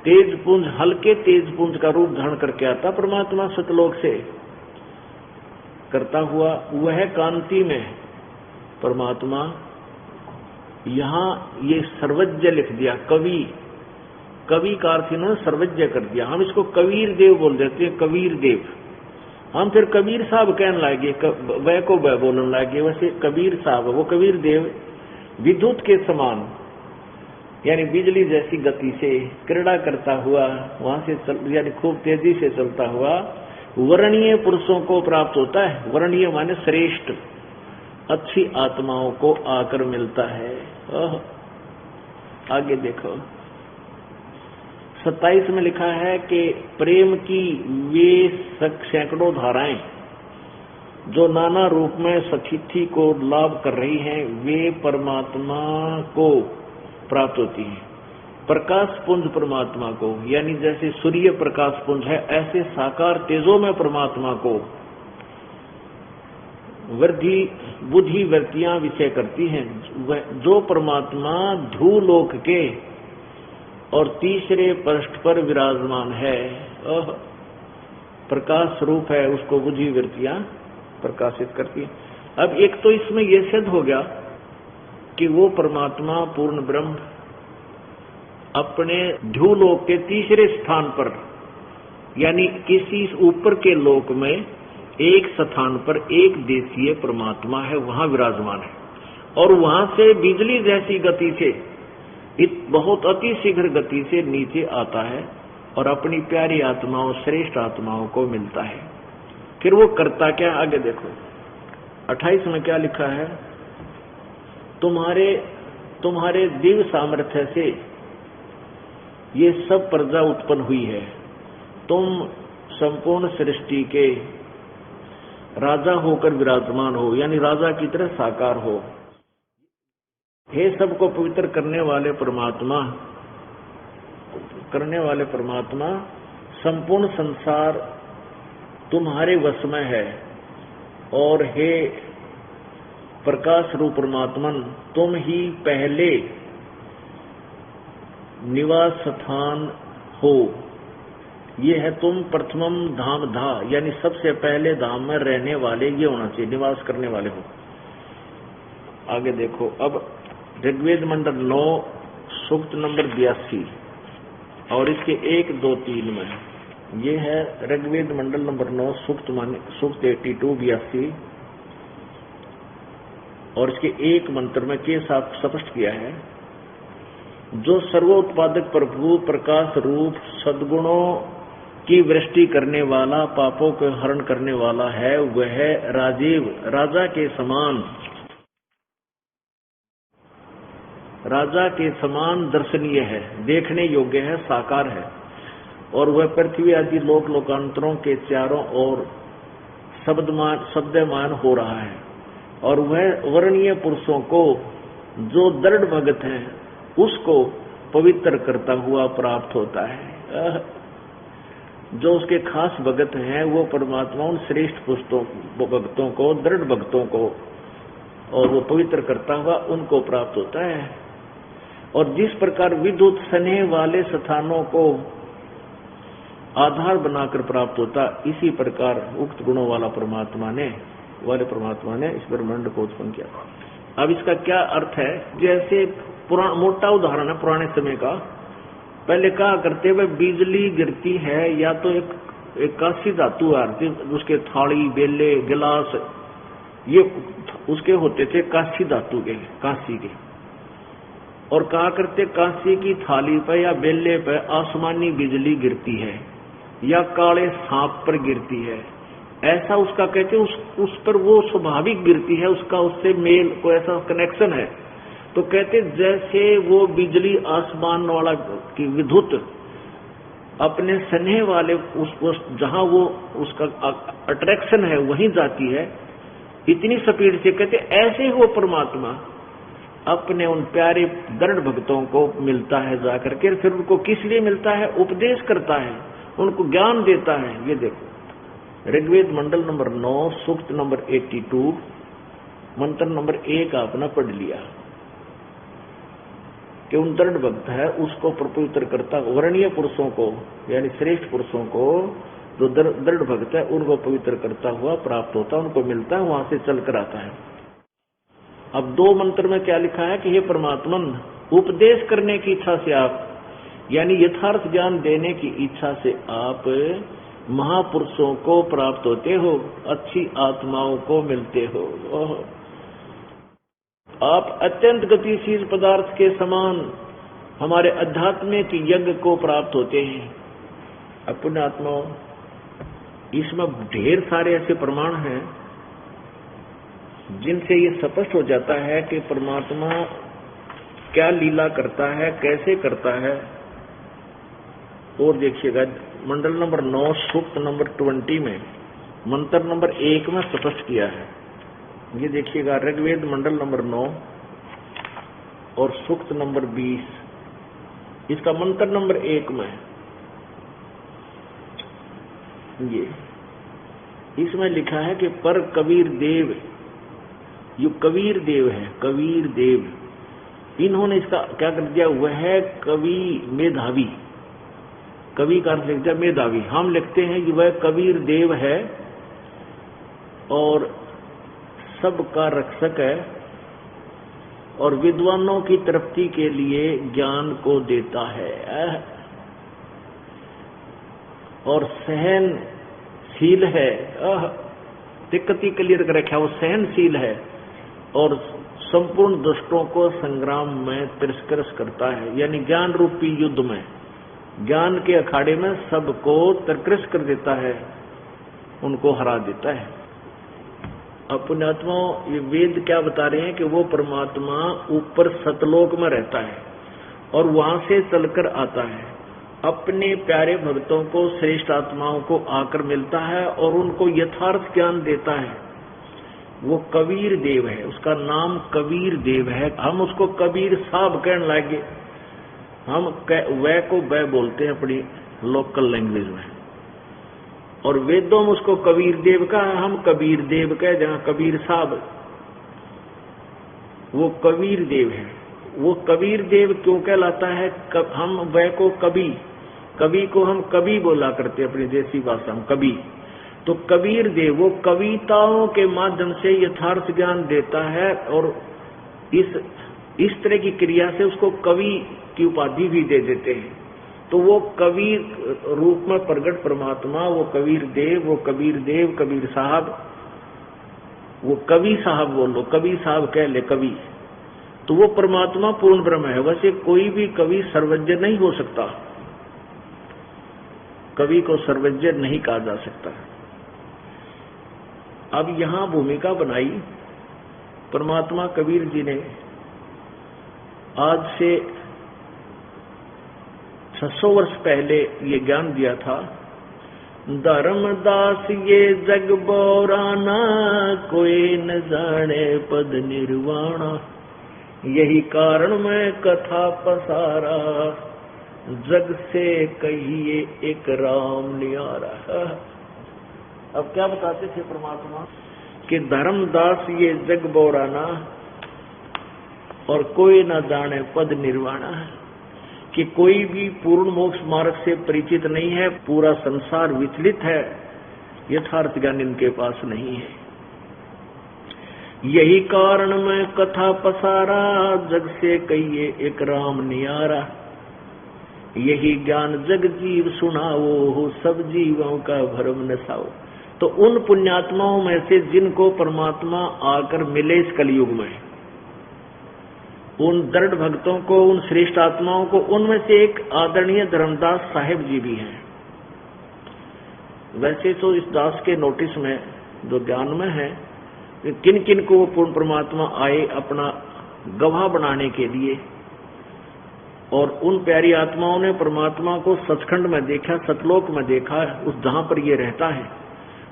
तेज पुंज, हल्के तेज पुंज का रूप धारण करके आता परमात्मा सतलोक से करता हुआ, वह कांति में परमात्मा। यहाँ ये सर्वज्ञ लिख दिया, कवि का अर्थ इन्होंने सर्वज्ञ कर दिया। हम इसको कबीर देव बोल देते हैं, कबीर देव। हम फिर कबीर साहब कहने लगे, वह को वह बोलने लगे, वैसे कबीर साहब, वो कबीर देव विद्युत के समान, यानी बिजली जैसी गति से क्रीड़ा करता हुआ वहां से यानी खूब तेजी से चलता हुआ वर्णीय पुरुषों को प्राप्त होता है। वर्णीय माने श्रेष्ठ, अच्छी आत्माओं को आकर मिलता है। आगे देखो 27 में लिखा है कि प्रेम की वे सैकड़ों धाराएं जो नाना रूप में सतिथि को लाभ कर रही हैं, वे परमात्मा को प्राप्त होती हैं। प्रकाश पुंज परमात्मा को, यानी जैसे सूर्य प्रकाश पुंज है, ऐसे साकार तेजों में परमात्मा को वृद्धि बुद्धि वृत्तियां विषय करती हैं। जो परमात्मा ध्रुवलोक के और तीसरे पृष्ठ पर विराजमान है, प्रकाश रूप है, उसको बुद्धि वृत्तियां प्रकाशित करती हैं। अब एक तो इसमें यह सिद्ध हो गया कि वो परमात्मा पूर्ण ब्रह्म अपने ध्रुवलोक के तीसरे स्थान पर, यानी किसी ऊपर के लोक में एक स्थान पर एक देशीय परमात्मा है, वहां विराजमान है और वहां से बिजली जैसी गति से बहुत अति शीघ्र गति से नीचे आता है और अपनी प्यारी आत्माओं, श्रेष्ठ आत्माओं को मिलता है। फिर वो करता क्या, आगे देखो 28 में क्या लिखा है, तुम्हारे दिव्य सामर्थ्य से ये सब प्रजा उत्पन्न हुई है, तुम संपूर्ण सृष्टि के राजा होकर विराजमान हो, यानी राजा की तरह साकार हो। हे सबको पवित्र करने वाले परमात्मा, संपूर्ण संसार तुम्हारे वश में है और हे प्रकाश रूप परमात्मन, तुम ही पहले निवास स्थान हो। ये है तुम प्रथमम धाम धा, यानी सबसे पहले धाम में रहने वाले ये होना चाहिए, निवास करने वाले हो। आगे देखो अब ऋग्वेद मंडल 9 सूक्त नंबर 82 और इसके 1, 2, 3 में ये है ऋग्वेद मंडल नंबर 9 सूक्त 82-82, और इसके एक मंत्र में के साथ स्पष्ट किया है, जो सर्वोत्पादक प्रभु प्रकाश रूप सद्गुणों की वृष्टि करने वाला, पापों को हरण करने वाला है, वह राजीव राजा के समान दर्शनीय है, देखने योग्य है, साकार है, और वह पृथ्वी आदि लोक लोकांतरों के चारों ओर शब्दमान हो रहा है, और वह वर्णीय पुरुषों को जो दृढ़ भगत हैं उसको पवित्र करता हुआ प्राप्त होता है। जो उसके खास भगत हैं वो परमात्मा उन श्रेष्ठ भक्तों को, दृढ़ भक्तों को, और वो पवित्र करता हुआ उनको प्राप्त होता है। और जिस प्रकार विद्युत स्नेह वाले स्थानों को आधार बनाकर प्राप्त होता, इसी प्रकार उक्त गुणों वाले परमात्मा ने इस ब्रह्मांड को उत्पन्न किया। अब इसका क्या अर्थ है? जैसे मोटा उदाहरण है पुराने समय का। पहले कहा करते हुए बिजली गिरती है या तो एक कांसी धातु आती, उसके थाली, बेले, गिलास, ये उसके होते थे कांसी धातु के, कांसी के। और कहा करते कांसी की थाली पर या बेले पर आसमानी बिजली गिरती है या काले सांप पर गिरती है, ऐसा उसका कहते उस पर वो स्वाभाविक गिरती है, उसका उससे मेल को ऐसा कनेक्शन है। तो कहते जैसे वो बिजली आसमान वाला की विद्युत अपने स्नेह वाले उस जहां वो उसका अट्रैक्शन है वहीं जाती है इतनी स्पीड से, कहते ऐसे ही वो परमात्मा अपने उन प्यारे दृढ़ भक्तों को मिलता है जाकर के। फिर उनको किस लिए मिलता है? उपदेश करता है, उनको ज्ञान देता है। ये देखो ऋग्वेद मंडल नंबर 9 सूक्त नंबर 82 मंत्र नंबर 1 आपने पढ़ लिया कि उन दृढ़ भक्त है उसको पवित्र करता, वर्णीय पुरुषों को यानी श्रेष्ठ पुरुषों को जो दृढ़ भक्त है उनको पवित्र करता हुआ प्राप्त होता, उनको मिलता है, वहां से चलकर आता है। अब 2 मंत्र में क्या लिखा है कि हे परमात्मन, उपदेश करने की इच्छा से आप, यानी यथार्थ ज्ञान देने की इच्छा से आप महापुरुषों को प्राप्त होते हो, अच्छी आत्माओं को मिलते हो। आप अत्यंत गतिशील पदार्थ के समान हमारे आध्यात्मिक यज्ञ को प्राप्त होते हैं। अपने आत्माओं, इसमें ढेर सारे ऐसे प्रमाण हैं जिनसे ये स्पष्ट हो जाता है कि परमात्मा क्या लीला करता है, कैसे करता है। और देखिएगा मंडल नंबर 9 सूक्त नंबर 20 में मंत्र नंबर 1 में स्पष्ट किया है। ये देखिएगा ऋग्वेद मंडल नंबर 9 और सूक्त नंबर 20, इसका मंत्र नंबर 1 में ये इसमें लिखा है कि पर कबीर देव, ये कबीर देव है, कबीर देव, इन्होंने इसका क्या कर दिया? वह कवि मेधावी, कवि का अर्थ लिख दिया मेधावी। हम लिखते हैं कि वह कबीर देव है और सबका रक्षक है और विद्वानों की तृप्ति के लिए ज्ञान को देता है और सहनशील है। दिक्कत ही क्लियर कर रखा है, वो सहनशील है और संपूर्ण दुष्टों को संग्राम में तिरस्कृत करता है, यानी ज्ञान रूपी युद्ध में, ज्ञान के अखाड़े में सबको तिरस्कृत कर देता है, उनको हरा देता है। अपने आत्मा, ये वेद क्या बता रहे हैं कि वो परमात्मा ऊपर सतलोक में रहता है और वहां से चलकर आता है, अपने प्यारे भक्तों को, श्रेष्ठ आत्माओं को आकर मिलता है और उनको यथार्थ ज्ञान देता है। वो कबीर देव है, उसका नाम कबीर देव है। हम उसको कबीर साहब कहने लगे, हम वह को वह बोलते हैं अपनी लोकल लैंग्वेज में, और वेदों में उसको कबीर देव का, हम कबीर देव कह, जहां कबीर साहब, वो कबीर देव है। वो कबीर देव क्यों कहलाता है? हम वह को कवि को हम कवि बोला करते अपनी देसी भाषा में, कवि। तो कबीर देव वो कविताओं के माध्यम से यथार्थ ज्ञान देता है और इस तरह की क्रिया से उसको कवि की उपाधि भी दे देते हैं। तो वो कवि रूप में प्रकट परमात्मा, वो कबीर देव, कबीर साहब, वो कवि साहब बोलो, कवि साहब कह ले कवि, तो वो परमात्मा पूर्ण ब्रह्म है। वैसे कोई भी कवि सर्वज्ञ नहीं हो सकता, कवि को सर्वज्ञ नहीं कहा जा सकता। अब यहां भूमिका बनाई परमात्मा कबीर जी ने, आज से 600 वर्ष पहले ये ज्ञान दिया था। धर्मदास ये जग बोराना, कोई न जाने पद निर्वाणा, यही कारण मैं कथा पसारा, जग से कहिए एक राम नियारा। अब क्या बताते थे परमात्मा कि धर्मदास ये जग बोराना और कोई न जाने पद निर्वाणा, कि कोई भी पूर्ण मोक्ष मार्ग से परिचित नहीं है, पूरा संसार विचलित है, यथार्थ ज्ञान इनके पास नहीं है। यही कारण मैं कथा पसारा, जग से कहिए एक राम नियारा, यही ज्ञान जग जीव सुनाओ, सब जीवों का भरम नसाओ। तो उन पुण्यात्माओं में से जिनको परमात्मा आकर मिले इस कलयुग में, उन दृढ़ भक्तों को, उन श्रेष्ठ आत्माओं को, उनमें से एक आदरणीय धर्मदास साहिब जी भी हैं। वैसे तो इस दास के नोटिस में जो ज्ञान में है, किन किन को वो पूर्ण परमात्मा आए अपना गवाह बनाने के लिए, और उन प्यारी आत्माओं ने परमात्मा को सचखंड में देखा, सतलोक में देखा, उस जहां पर ये रहता है,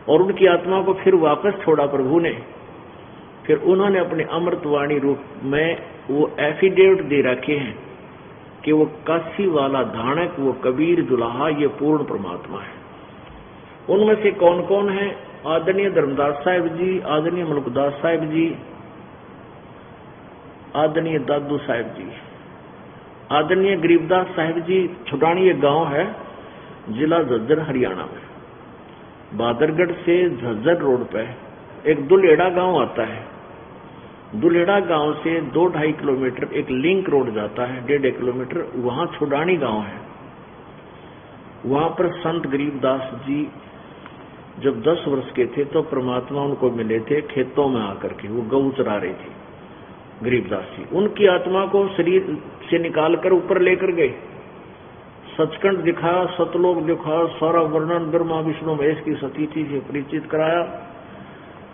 और उनकी आत्मा को फिर वापस छोड़ा प्रभु ने। फिर उन्होंने अपने अमृतवाणी रूप में वो एफिडेविट दे रखे हैं कि वो काशी वाला धानक, वो कबीर दुल्हा, ये पूर्ण परमात्मा है। उनमें से कौन कौन है? आदरणीय धर्मदास साहिब जी, आदरणीय मलकदास साहिब जी, आदरणीय दादू साहिब जी, आदरणीय गरीबदास साहिब जी। छुटानी एक गांव है, जिला झज्जर हरियाणा में। बादरगढ़ से झज्जर रोड पे एक दुल्हेड़ा गांव आता है। दुल्हेड़ा गांव से 2-2.5 किलोमीटर एक लिंक रोड जाता है, 1.5 किलोमीटर, वहां छुडानी गांव है। वहां पर संत गरीबदास जी जब 10 वर्ष के थे तो परमात्मा उनको मिले थे खेतों में आकर के, वो गऊ चरा रहे थे गरीबदास जी। उनकी आत्मा को शरीर से निकालकर ऊपर लेकर गए, सचखंड दिखाया, सतलोक दिखाया, सारा वर्णन ब्रह्मा विष्णु महेश की सतीथि से परिचित कराया,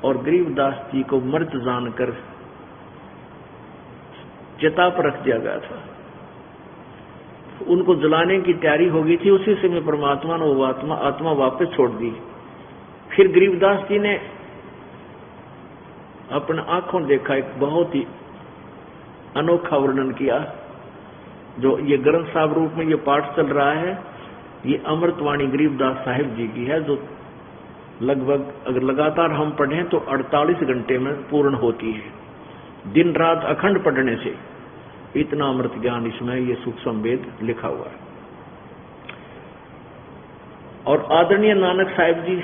और गरीबदास जी को मृत जानकर चिता पर रख दिया गया था। उनको जलाने की तैयारी हो गई थी। उसी समय परमात्मा ने वो आत्मा वापस छोड़ दी। फिर गरीबदास जी ने अपने आंखों देखा, एक बहुत ही अनोखा वर्णन किया। जो ये ग्रंथ साहब रूप में ये पाठ चल रहा है, ये अमृतवाणी गरीबदास साहिब जी की है, जो लगभग अगर लगातार हम पढ़ें तो 48 घंटे में पूर्ण होती है, दिन रात अखंड पढ़ने से। इतना अमृत ज्ञान इसमें ये सूक्ष्म वेद लिखा हुआ है। और आदरणीय नानक साहिब जी,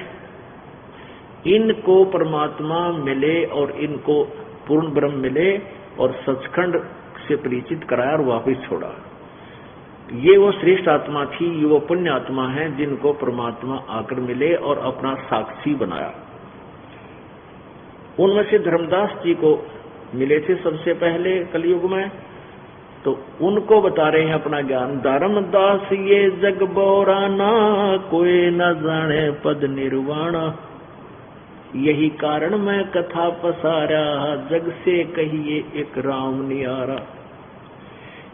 इनको परमात्मा मिले और इनको पूर्ण ब्रह्म मिले और सचखंड से परिचित कराया और वापस छोड़ा। ये वो श्रेष्ठ आत्मा थी, ये वो पुण्य आत्मा है जिनको परमात्मा आकर मिले और अपना साक्षी बनाया। उनमें से धर्मदास जी को मिले थे सबसे पहले कलयुग में, तो उनको बता रहे हैं अपना ज्ञान। धर्मदास ये जग बोराना, कोई न जाने पद निर्वाणा, यही कारण मैं कथा पसारा, जग से कहिए एक राम नियारा।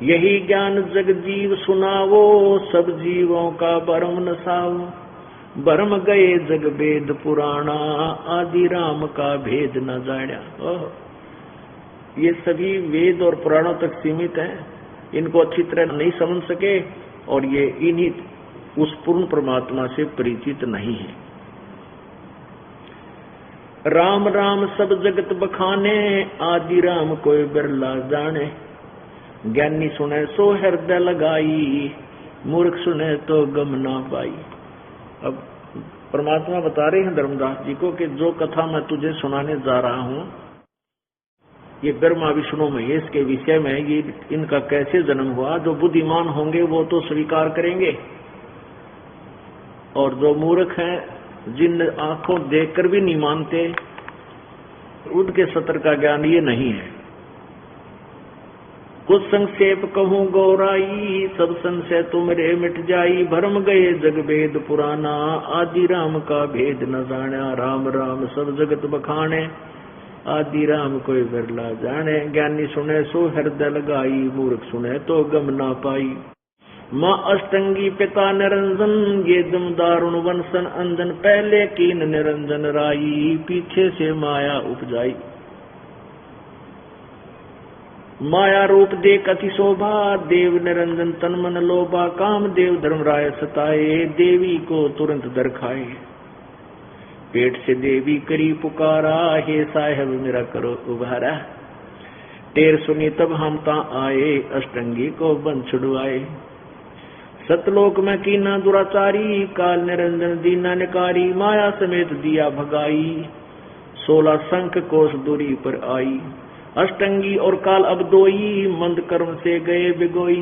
यही ज्ञान जग जीव सुनावो, सब जीवों का भरम नसाओ। भरम गए जग वेद पुराना, आदि राम का भेद न जाना। ये सभी वेद और पुराणों तक सीमित हैं, इनको अच्छी तरह नहीं समझ सके, और ये इन्हीं उस पूर्ण परमात्मा से परिचित नहीं है। राम राम सब जगत बखाने, आदि राम कोई बिरला जाने। ज्ञानी सुने सो हृदय लगाई, मूर्ख सुने तो गम ना पाई। अब परमात्मा बता रहे हैं धर्मदास जी को कि जो कथा मैं तुझे सुनाने जा रहा हूं, ये ब्रह्मा विष्णु महेश के विषय में ये इनका कैसे जन्म हुआ। जो बुद्धिमान होंगे वो तो स्वीकार करेंगे, और जो मूर्ख हैं, जिन आंखों देखकर भी नहीं मानते, उनके सत्र का ज्ञान ये नहीं है। कुछ संक्षेप कहूँ गौराई, सब संशय तुमरे मिट जाई। भरम गए जग भेद पुराना, आदि राम का भेद न जाना। राम राम सब जगत बखाने, आदि राम कोई बिरला जाने। ज्ञानी सुने सो हृदय लगाई, मूर्ख सुने तो गम ना पाई। माँ अष्टंगी पिता निरंजन, ये दम दारुण वंशन अंजन। पहले कीन निरंजन राई, पीछे से माया उपजाई। माया रूप देख अति शोभा, देव निरंजन तन मन लोभा। काम देव धर्मराय सताए, देवी को तुरंत दरखाए। पेट से देवी करी पुकारा, हे साहेब मेरा करो उबारा। टेर सुनी तब हम ता आए, अष्टंगी को बन छुड़वाए। सतलोक में कीना दुराचारी, काल निरंजन दीना निकारी। माया समेत दिया भगाई, 16 शंख कोस दूरी पर आई। अष्टंगी और काल अब दोई, मंद कर्म से गए बिगोई।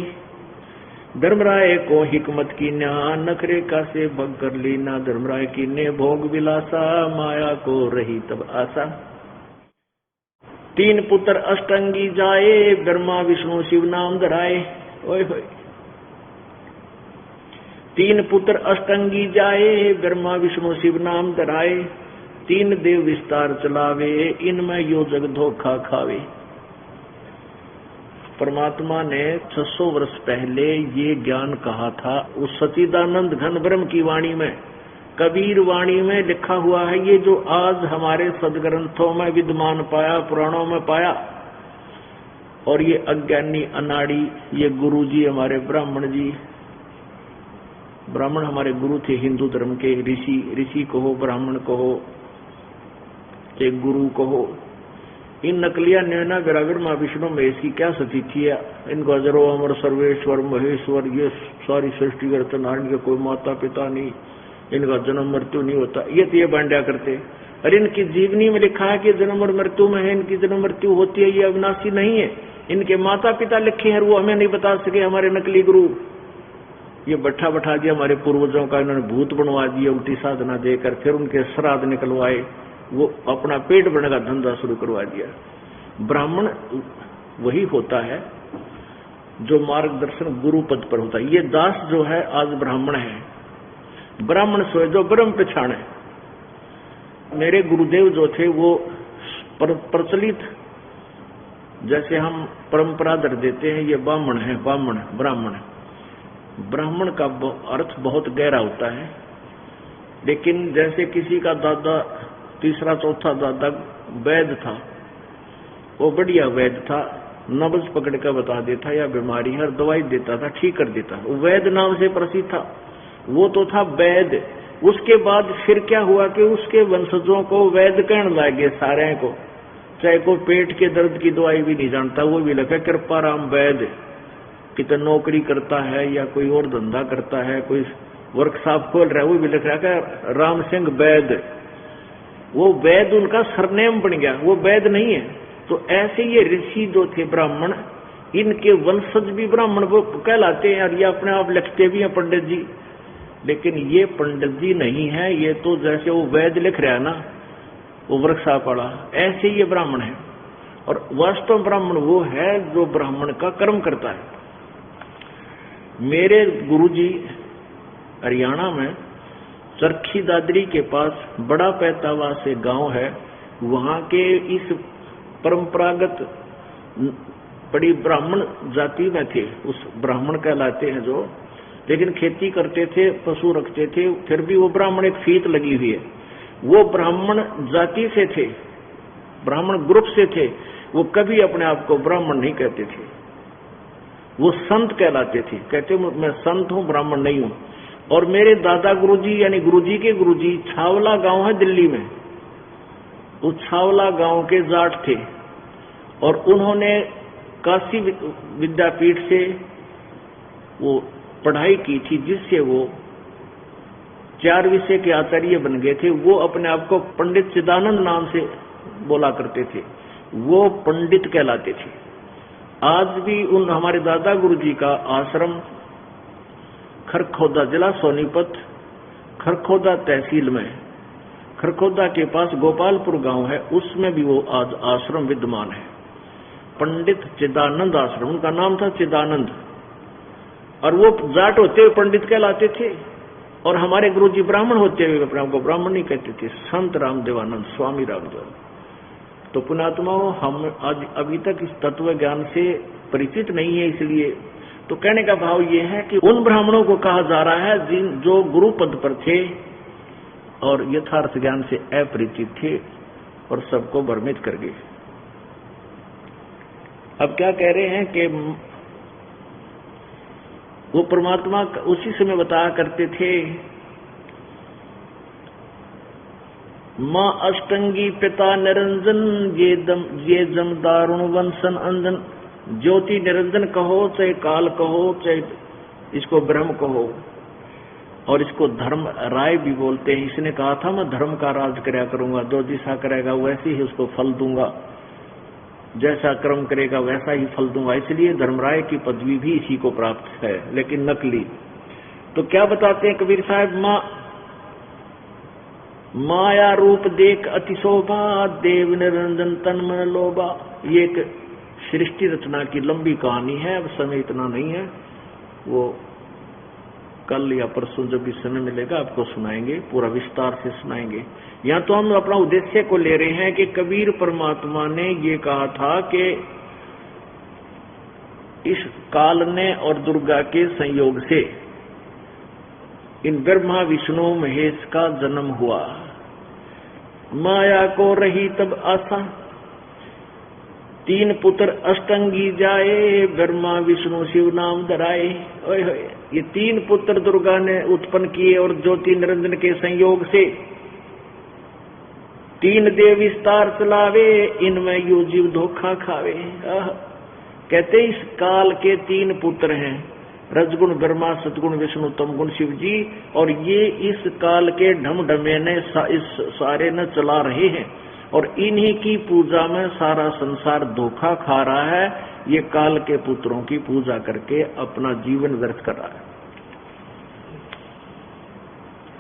धर्मराय को हिकमत की न्या, नखरे का से भग कर लीना। धर्मराय की ने भोग विलासा, माया को रही तब आशा। 3 पुत्र अष्टंगी जाए, ब्रह्मा विष्णु शिव नाम धराए। ओए होए 3 पुत्र अष्टंगी जाए, ब्रह्मा विष्णु शिव नाम धराए। 3 देव विस्तार चलावे, इनमें यो जग धोखा खावे। परमात्मा ने 600 वर्ष पहले ये ज्ञान कहा था उस सच्चिदानंद घन ब्रह्म की वाणी में। कबीर वाणी में लिखा हुआ है, ये जो आज हमारे सदग्रंथों में विद्यमान पाया, पुराणों में पाया। और ये अज्ञानी अनाड़ी, ये गुरु जी हमारे ब्राह्मण जी, ब्राह्मण हमारे गुरु थे हिंदू धर्म के। ऋषि कहो, ब्राह्मण कहो, एक गुरु कहो। इन नकलिया नैना विरागर माँ विष्णु महेश की क्या सती थी। इनको अजरो अमर सर्वेश्वर महेश्वर, ये सारी सृष्टि करते नारायण के कोई माता पिता नहीं, इनका जन्म मृत्यु नहीं होता, ये तो ये बांड्या करते। और इनकी जीवनी में लिखा है कि जन्म और मृत्यु में है, इनकी जन्म मृत्यु होती है, ये अविनाशी नहीं है। इनके माता पिता लिखे हैं, वो हमें नहीं बता सके हमारे नकली गुरु। ये बैठा दिया हमारे पूर्वजों का, इन्होंने भूत बनवा दिया उल्टी साधना देकर, फिर उनके श्राद्ध निकलवाए, वो अपना पेट भरने का धंधा शुरू करवा दिया। ब्राह्मण वही होता है जो मार्गदर्शन गुरु पद पर होता है। ये दास जो है आज ब्राह्मण है, ब्राह्मण सोए जो ब्रह्म पछाणे। मेरे गुरुदेव जो थे वो प्रचलित, जैसे हम परंपरा दर देते हैं, ये ब्राह्मण है, ब्राह्मण। ब्राह्मण का अर्थ बहुत गहरा होता है। लेकिन जैसे किसी का दादा, तीसरा चौथा दादा वैद्य था, वो बढ़िया वैद्य था, नब्ज पकड़ कर बता देता, या बीमारी हर दवाई देता था, ठीक कर देता। वो वैद्य नाम से प्रसिद्ध था, वो तो था वैद्य। उसके बाद फिर क्या हुआ कि उसके वंशजों को वैद्य कहने लगे सारे को। चाहे कोई पेट के दर्द की दवाई भी नहीं जानता, वो भी लिखा कृपाराम वैद्य। कितना नौकरी करता है या कोई और धंधा करता है, कोई वर्कशॉप खोल रहा है, वो भी लिख रहा है राम सिंह वैद्य। वो वैद्य उनका सरनेम बन गया, वो वैद्य नहीं है। तो ऐसे ये ऋषि जो थे ब्राह्मण, इनके वंशज भी ब्राह्मण वो कहलाते हैं, और ये अपने आप लिखते भी हैं पंडित जी। लेकिन ये पंडित जी नहीं है, ये तो जैसे वो वैद्य लिख रहा है ना, वो वर्कशॉप वाला, ऐसे ये ब्राह्मण है। और वास्तव ब्राह्मण वो है जो ब्राह्मण का कर्म करता है। मेरे गुरुजी हरियाणा में चरखी दादरी के पास बड़ा पैतावा से गांव है, वहां के इस परंपरागत बड़ी ब्राह्मण जाति में थे, उस ब्राह्मण कहलाते हैं जो, लेकिन खेती करते थे, पशु रखते थे, फिर भी वो ब्राह्मण एक फीत लगी हुई है। वो ब्राह्मण जाति से थे, ब्राह्मण ग्रुप से थे, वो कभी अपने आप को ब्राह्मण नहीं कहते थे, वो संत कहलाते थे। कहते मैं संत हूं, ब्राह्मण नहीं हूं। और मेरे दादा गुरुजी यानी गुरुजी के गुरुजी छावला गांव है दिल्ली में, उस छावला गांव के जाट थे, और उन्होंने काशी विद्यापीठ से वो पढ़ाई की थी, जिससे वो 4 विषय के आचार्य बन गए थे। वो अपने आप को पंडित चिदानंद नाम से बोला करते थे। वो पंडित कहलाते थे। आज भी उन हमारे दादा गुरु जी का आश्रम खरखोदा, जिला सोनीपत, खरखोदा तहसील में, खरखोदा के पास गोपालपुर गांव है, उसमें भी वो आज आश्रम विद्यमान है। पंडित चिदानंद आश्रम, उनका नाम था चिदानंद, और वो जाट होते हुए पंडित कहलाते थे, और हमारे गुरु जी ब्राह्मण होते हुए अपने को ब्राह्मण नहीं कहते थे, संत रामदेवानंद, स्वामी रामदेवानंद। तो पुण्यात्माओं, हम आज अभी तक इस तत्व ज्ञान से परिचित नहीं है, इसलिए तो कहने का भाव ये है कि उन ब्राह्मणों को कहा जा रहा है जो गुरु पद पर थे और यथार्थ ज्ञान से अपरिचित थे और सबको भ्रमित कर गए। अब क्या कह रहे हैं कि वो परमात्मा उसी समय बताया करते थे, मां अष्टंगी पिता निरंजन ये जम दारुण वंशन अंजन। ज्योति निरंजन कहो, चाहे काल कहो, चाहे इसको ब्रह्म कहो, और इसको धर्म राय भी बोलते हैं। इसने कहा था मैं धर्म का राज कराया करूंगा, जो जैसा करेगा वैसे ही उसको फल दूंगा, जैसा कर्म करेगा वैसा ही फल दूंगा। इसलिए धर्मराय की पदवी भी इसी को प्राप्त है, लेकिन नकली। तो क्या बताते हैं कबीर साहब, माया रूप देख अति शोभा, देव निरंजन तन मन लोभा। ये एक सृष्टि रचना की लंबी कहानी है, अब समय इतना नहीं है, वो कल या परसों जब भी समय मिलेगा आपको सुनाएंगे, पूरा विस्तार से सुनाएंगे। यहाँ तो हम अपना उद्देश्य को ले रहे हैं कि कबीर परमात्मा ने ये कहा था कि इस काल ने और दुर्गा के संयोग से इन ब्रह्मा विष्णु महेश का जन्म हुआ। माया को रही तब आशा, तीन पुत्र अष्टंगी जाए, ब्रह्मा विष्णु शिव नाम धराए। ये तीन पुत्र दुर्गा ने उत्पन्न किए और ज्योति निरंजन के संयोग से तीन देव विस्तार चलावे, इनमें यू जीव धोखा खावे। कहते इस काल के तीन पुत्र हैं, रजगुण ब्रह्मा, सतगुण विष्णु, तमगुण शिव जी, और ये इस काल के ढमढमे ने इस सारे न चला रहे हैं, और इन्हीं की पूजा में सारा संसार धोखा खा रहा है। ये काल के पुत्रों की पूजा करके अपना जीवन व्यर्थ कर रहा है।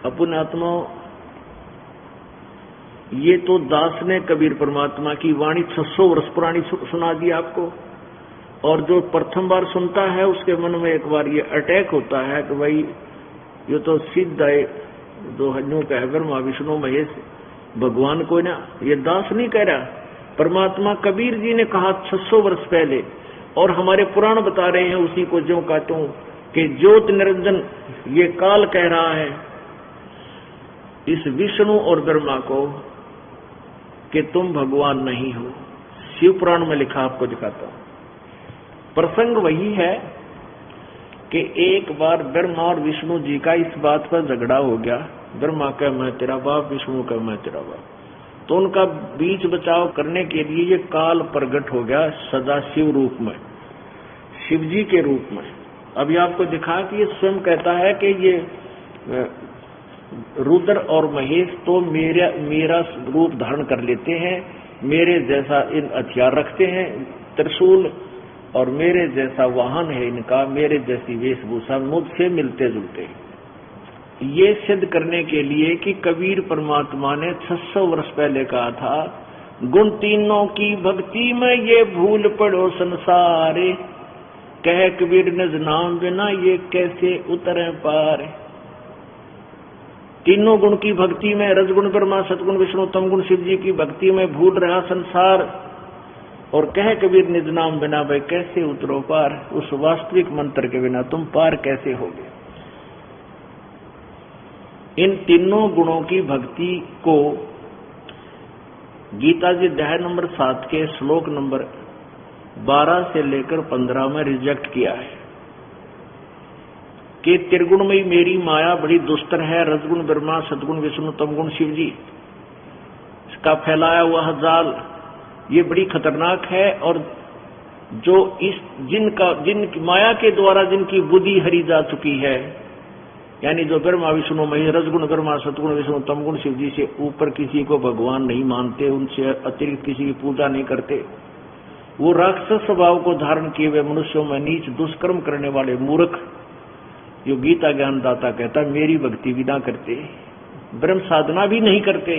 अपने आत्मा, ये तो दास ने कबीर परमात्मा की वाणी 600 वर्ष पुरानी सुना दी आपको, और जो प्रथम बार सुनता है उसके मन में एक बार ये अटैक होता है कि भाई ये तो सिद्ध है, जो हजू का है ब्रह्मा विष्णु महेश, भगवान को ना, ये दास नहीं कह रहा, परमात्मा कबीर जी ने कहा 600 वर्ष पहले, और हमारे पुराण बता रहे हैं उसी को ज्यों का त्यों कि ज्योत निरंजन ये काल कह रहा है इस विष्णु और ब्रह्मा को कि तुम भगवान नहीं हो। शिव पुराण में लिखा, आपको दिखाता हूं। प्रसंग वही है कि एक बार ब्रह्मा और विष्णु जी का इस बात पर झगड़ा हो गया, ब्रह्मा का मैं तेरा बाप, विष्णु का मैं तेरा बाप। तो उनका बीच बचाव करने के लिए ये काल प्रकट हो गया सदा शिव रूप में, शिव जी के रूप में। अभी आपको दिखा कि ये स्वयं कहता है कि ये रुद्र और महेश तो मेरा रूप धारण कर लेते हैं, मेरे जैसा इन हथियार रखते हैं, त्रिशूल, और मेरे जैसा वाहन है इनका, मेरे जैसी वेशभूषा, मुझसे मिलते जुलते हैं। ये सिद्ध करने के लिए कि कबीर परमात्मा ने 600 वर्ष पहले कहा था, गुण तीनों की भक्ति में ये भूल पड़ो संसारे, कह कबीर निज नाम बिना ये कैसे उतरे पार। तीनों गुण की भक्ति में, रजगुण ब्रह्मा, सतगुण विष्णु, तमगुण शिव जी की भक्ति में भूल रहा संसार, और कह कबीर निज नाम बिना भाई कैसे उतरो पार। उस वास्तविक मंत्र के बिना तुम पार कैसे होगे। इन तीनों गुणों की भक्ति को गीता जी अध्याय नंबर 7 के श्लोक नंबर 12 से लेकर 15 में रिजेक्ट किया है कि त्रिगुणमयी मेरी माया बड़ी दुस्तर है, रजगुण ब्रह्मा, सतगुण विष्णु, तमगुण शिव जी, इसका फैलाया हुआ जाल ये बड़ी खतरनाक है, और जो जिनकी माया के द्वारा जिनकी बुद्धि हरी जा चुकी है, यानी जो ब्रह्मा विष्णु महेश, रजगुण ब्रह्मा, सतगुण विष्णु, तमगुण शिव जी से ऊपर किसी को भगवान नहीं मानते, उनसे अतिरिक्त किसी की पूजा नहीं करते, वो राक्षस स्वभाव को धारण किए हुए मनुष्यों में नीच दुष्कर्म करने वाले मूर्ख, जो गीता ज्ञान दाता कहता है मेरी भक्ति भी ना करते, ब्रह्म साधना भी नहीं करते।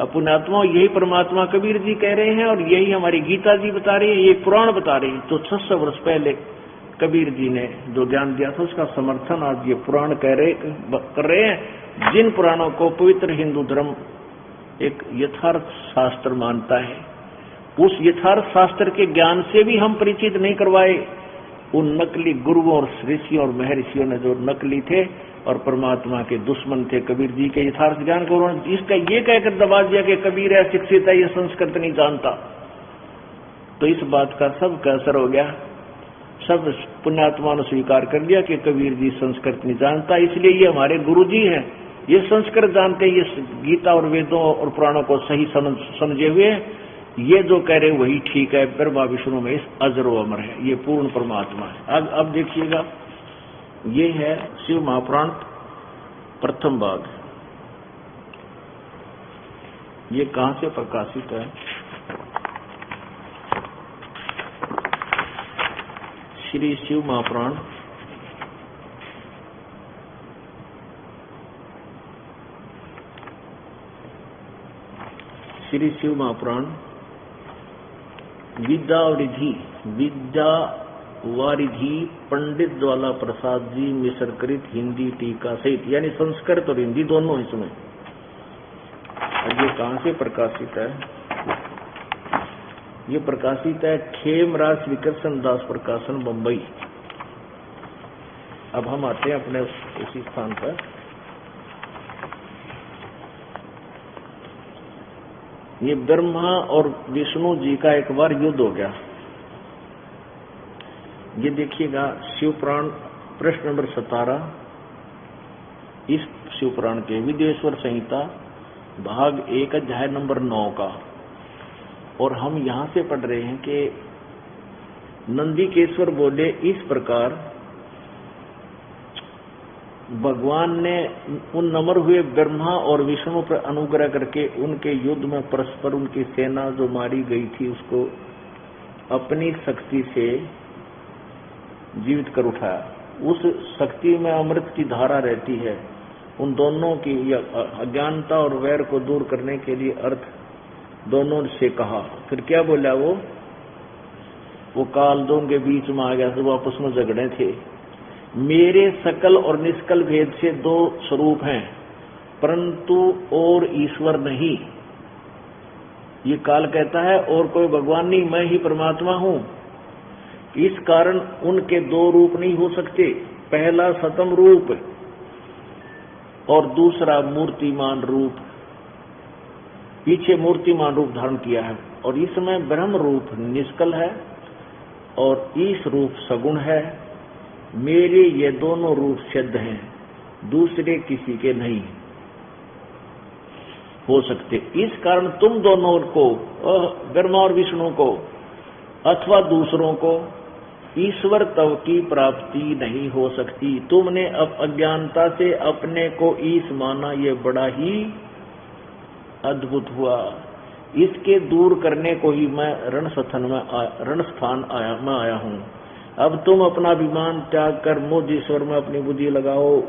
पुण्यात्मा यही परमात्मा कबीर जी कह रहे हैं और यही हमारी गीता जी बता रही है, ये पुराण बता रही है। तो 600 वर्ष पहले कबीर जी ने जो ज्ञान दिया था उसका समर्थन आज ये पुराण कर रहे हैं, जिन पुराणों को पवित्र हिंदू धर्म एक यथार्थ शास्त्र मानता है। उस यथार्थ शास्त्र के ज्ञान से भी हम परिचित नहीं करवाए उन नकली गुरुओं और ऋषियों और महर्षियों ने, जो नकली थे और परमात्मा के दुश्मन थे। कबीर जी के यथार्थ ज्ञान को उन्होंने इसका ये कहकर दबा दिया कि कबीर है, शिक्षित है, ये संस्कृत नहीं जानता। तो इस बात का सब का असर हो गया, सब पुण्यात्मा ने स्वीकार कर लिया कि कबीर जी संस्कृत नहीं जानता, इसलिए ये हमारे गुरु जी हैं, ये संस्कृत जानते हैं, ये गीता और वेदों और पुराणों को सही समझे हुए, ये जो कह रहे वही ठीक है, ब्रह्मा विष्णु में इस अजर व अमर है, ये पूर्ण परमात्मा है। अब देखिएगा, ये है शिव महापुराण प्रथम भाग। ये कहां से प्रकाशित है? श्री शिव महापुराण श्री शिव महापुराण विद्यावारिधि पंडित ज्वाला प्रसाद जी मिश्र कृत हिंदी टीका सहित, यानी संस्कृत और हिंदी दोनों इसमें। ये कहां से प्रकाशित है? ये प्रकाशित है खेमराज श्रीकृष्ण दास प्रकाशन, बंबई। अब हम आते हैं अपने उसी स्थान पर। ये ब्रह्मा और विष्णु जी का एक बार युद्ध हो गया। ये देखिएगा शिव पुराण प्रश्न नंबर 17, इस शिव पुराण के विदेश्वर संहिता भाग 1 अध्याय नंबर 9 का। और हम यहां से पढ़ रहे हैं कि नंदिकेश्वर बोले, इस प्रकार भगवान ने उन नम्र हुए ब्रह्मा और विष्णु पर अनुग्रह करके उनके युद्ध में परस्पर उनकी सेना जो मारी गई थी उसको अपनी शक्ति से जीवित कर उठाया। उस शक्ति में अमृत की धारा रहती है। उन दोनों की अज्ञानता और वैर को दूर करने के लिए अर्थ दोनों से कहा। फिर क्या बोला वो काल दोनों के बीच में आ गया, तो आपस में झगड़े थे। मेरे सकल और निष्कल भेद से दो स्वरूप हैं, परंतु और ईश्वर नहीं। ये काल कहता है और कोई भगवान नहीं, मैं ही परमात्मा हूं। इस कारण उनके दो रूप नहीं हो सकते। पहला सतम रूप और दूसरा मूर्तिमान रूप। पीछे मूर्तिमान रूप धारण किया है और इसमें ब्रह्म रूप निष्कल है और ईश रूप सगुण है। मेरे ये दोनों रूप सिद्ध हैं, दूसरे किसी के नहीं हो सकते। इस कारण तुम दोनों को, ब्रह्मा और विष्णु को अथवा दूसरों को ईश्वर तव की प्राप्ति नहीं हो सकती। तुमने अब अज्ञानता से अपने को ईश माना, ये बड़ा ही अद्भुत हुआ। इसके दूर करने को ही मैं रणस्थान आया हूं। अब तुम अपना अभिमान त्याग कर मुझ ईश्वर में अपनी बुद्धि लगाओ।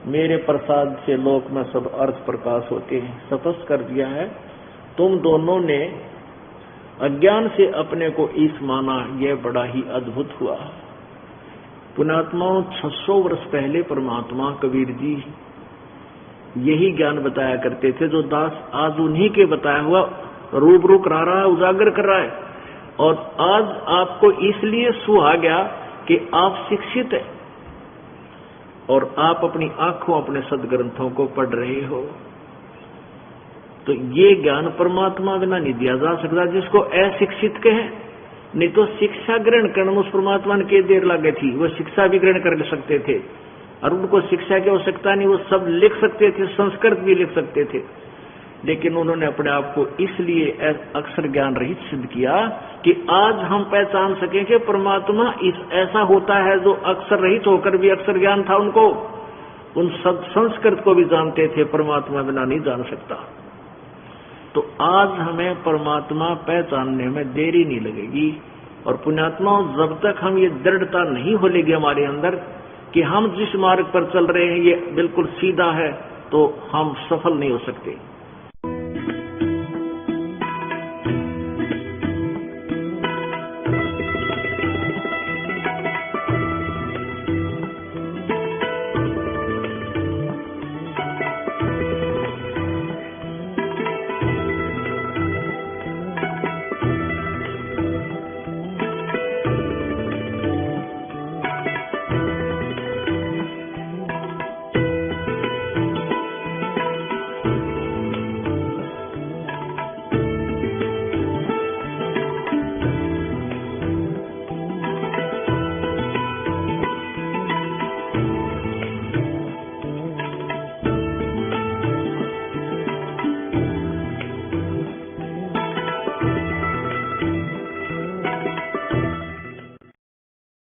मेरे प्रसाद से लोक में सब अर्थ प्रकाश होते हैं। स्पष्ट कर दिया है, तुम दोनों ने अज्ञान से अपने को ईश माना, यह बड़ा ही अद्भुत हुआ। पुण्यात्माओं, 600 वर्ष पहले परमात्मा कबीर जी यही ज्ञान बताया करते थे, जो दास आज उन्हीं के बताया हुआ रूबरू करा रहा है, उजागर कर रहा है। और आज आपको इसलिए सुहाग्या कि आप शिक्षित हैं और आप अपनी आंखों अपने सदग्रंथों को पढ़ रहे हो। तो ये ज्ञान परमात्मा बिना नहीं दिया जा सकता, जिसको अशिक्षित कहे। नहीं तो शिक्षा ग्रहण करने में उस परमात्मा ने के देर लगे थी। वो शिक्षा भी ग्रहण कर सकते थे और उनको शिक्षा की आवश्यकता नहीं, वो सब लिख सकते थे, संस्कृत भी लिख सकते थे। लेकिन उन्होंने अपने आप को इसलिए अक्षर ज्ञान रहित सिद्ध किया कि आज हम पहचान सकें कि परमात्मा ऐसा होता है जो अक्षर रहित होकर भी अक्षर ज्ञान था उनको। उन संस्कृत को भी जानते थे, परमात्मा बिना नहीं जान सकता। तो आज हमें परमात्मा पहचानने में देरी नहीं लगेगी। और पुण्यात्माओं, जब तक हम ये दृढ़ता नहीं होलेगी हमारे अंदर कि हम जिस मार्ग पर चल रहे हैं ये बिल्कुल सीधा है, तो हम सफल नहीं हो सकते।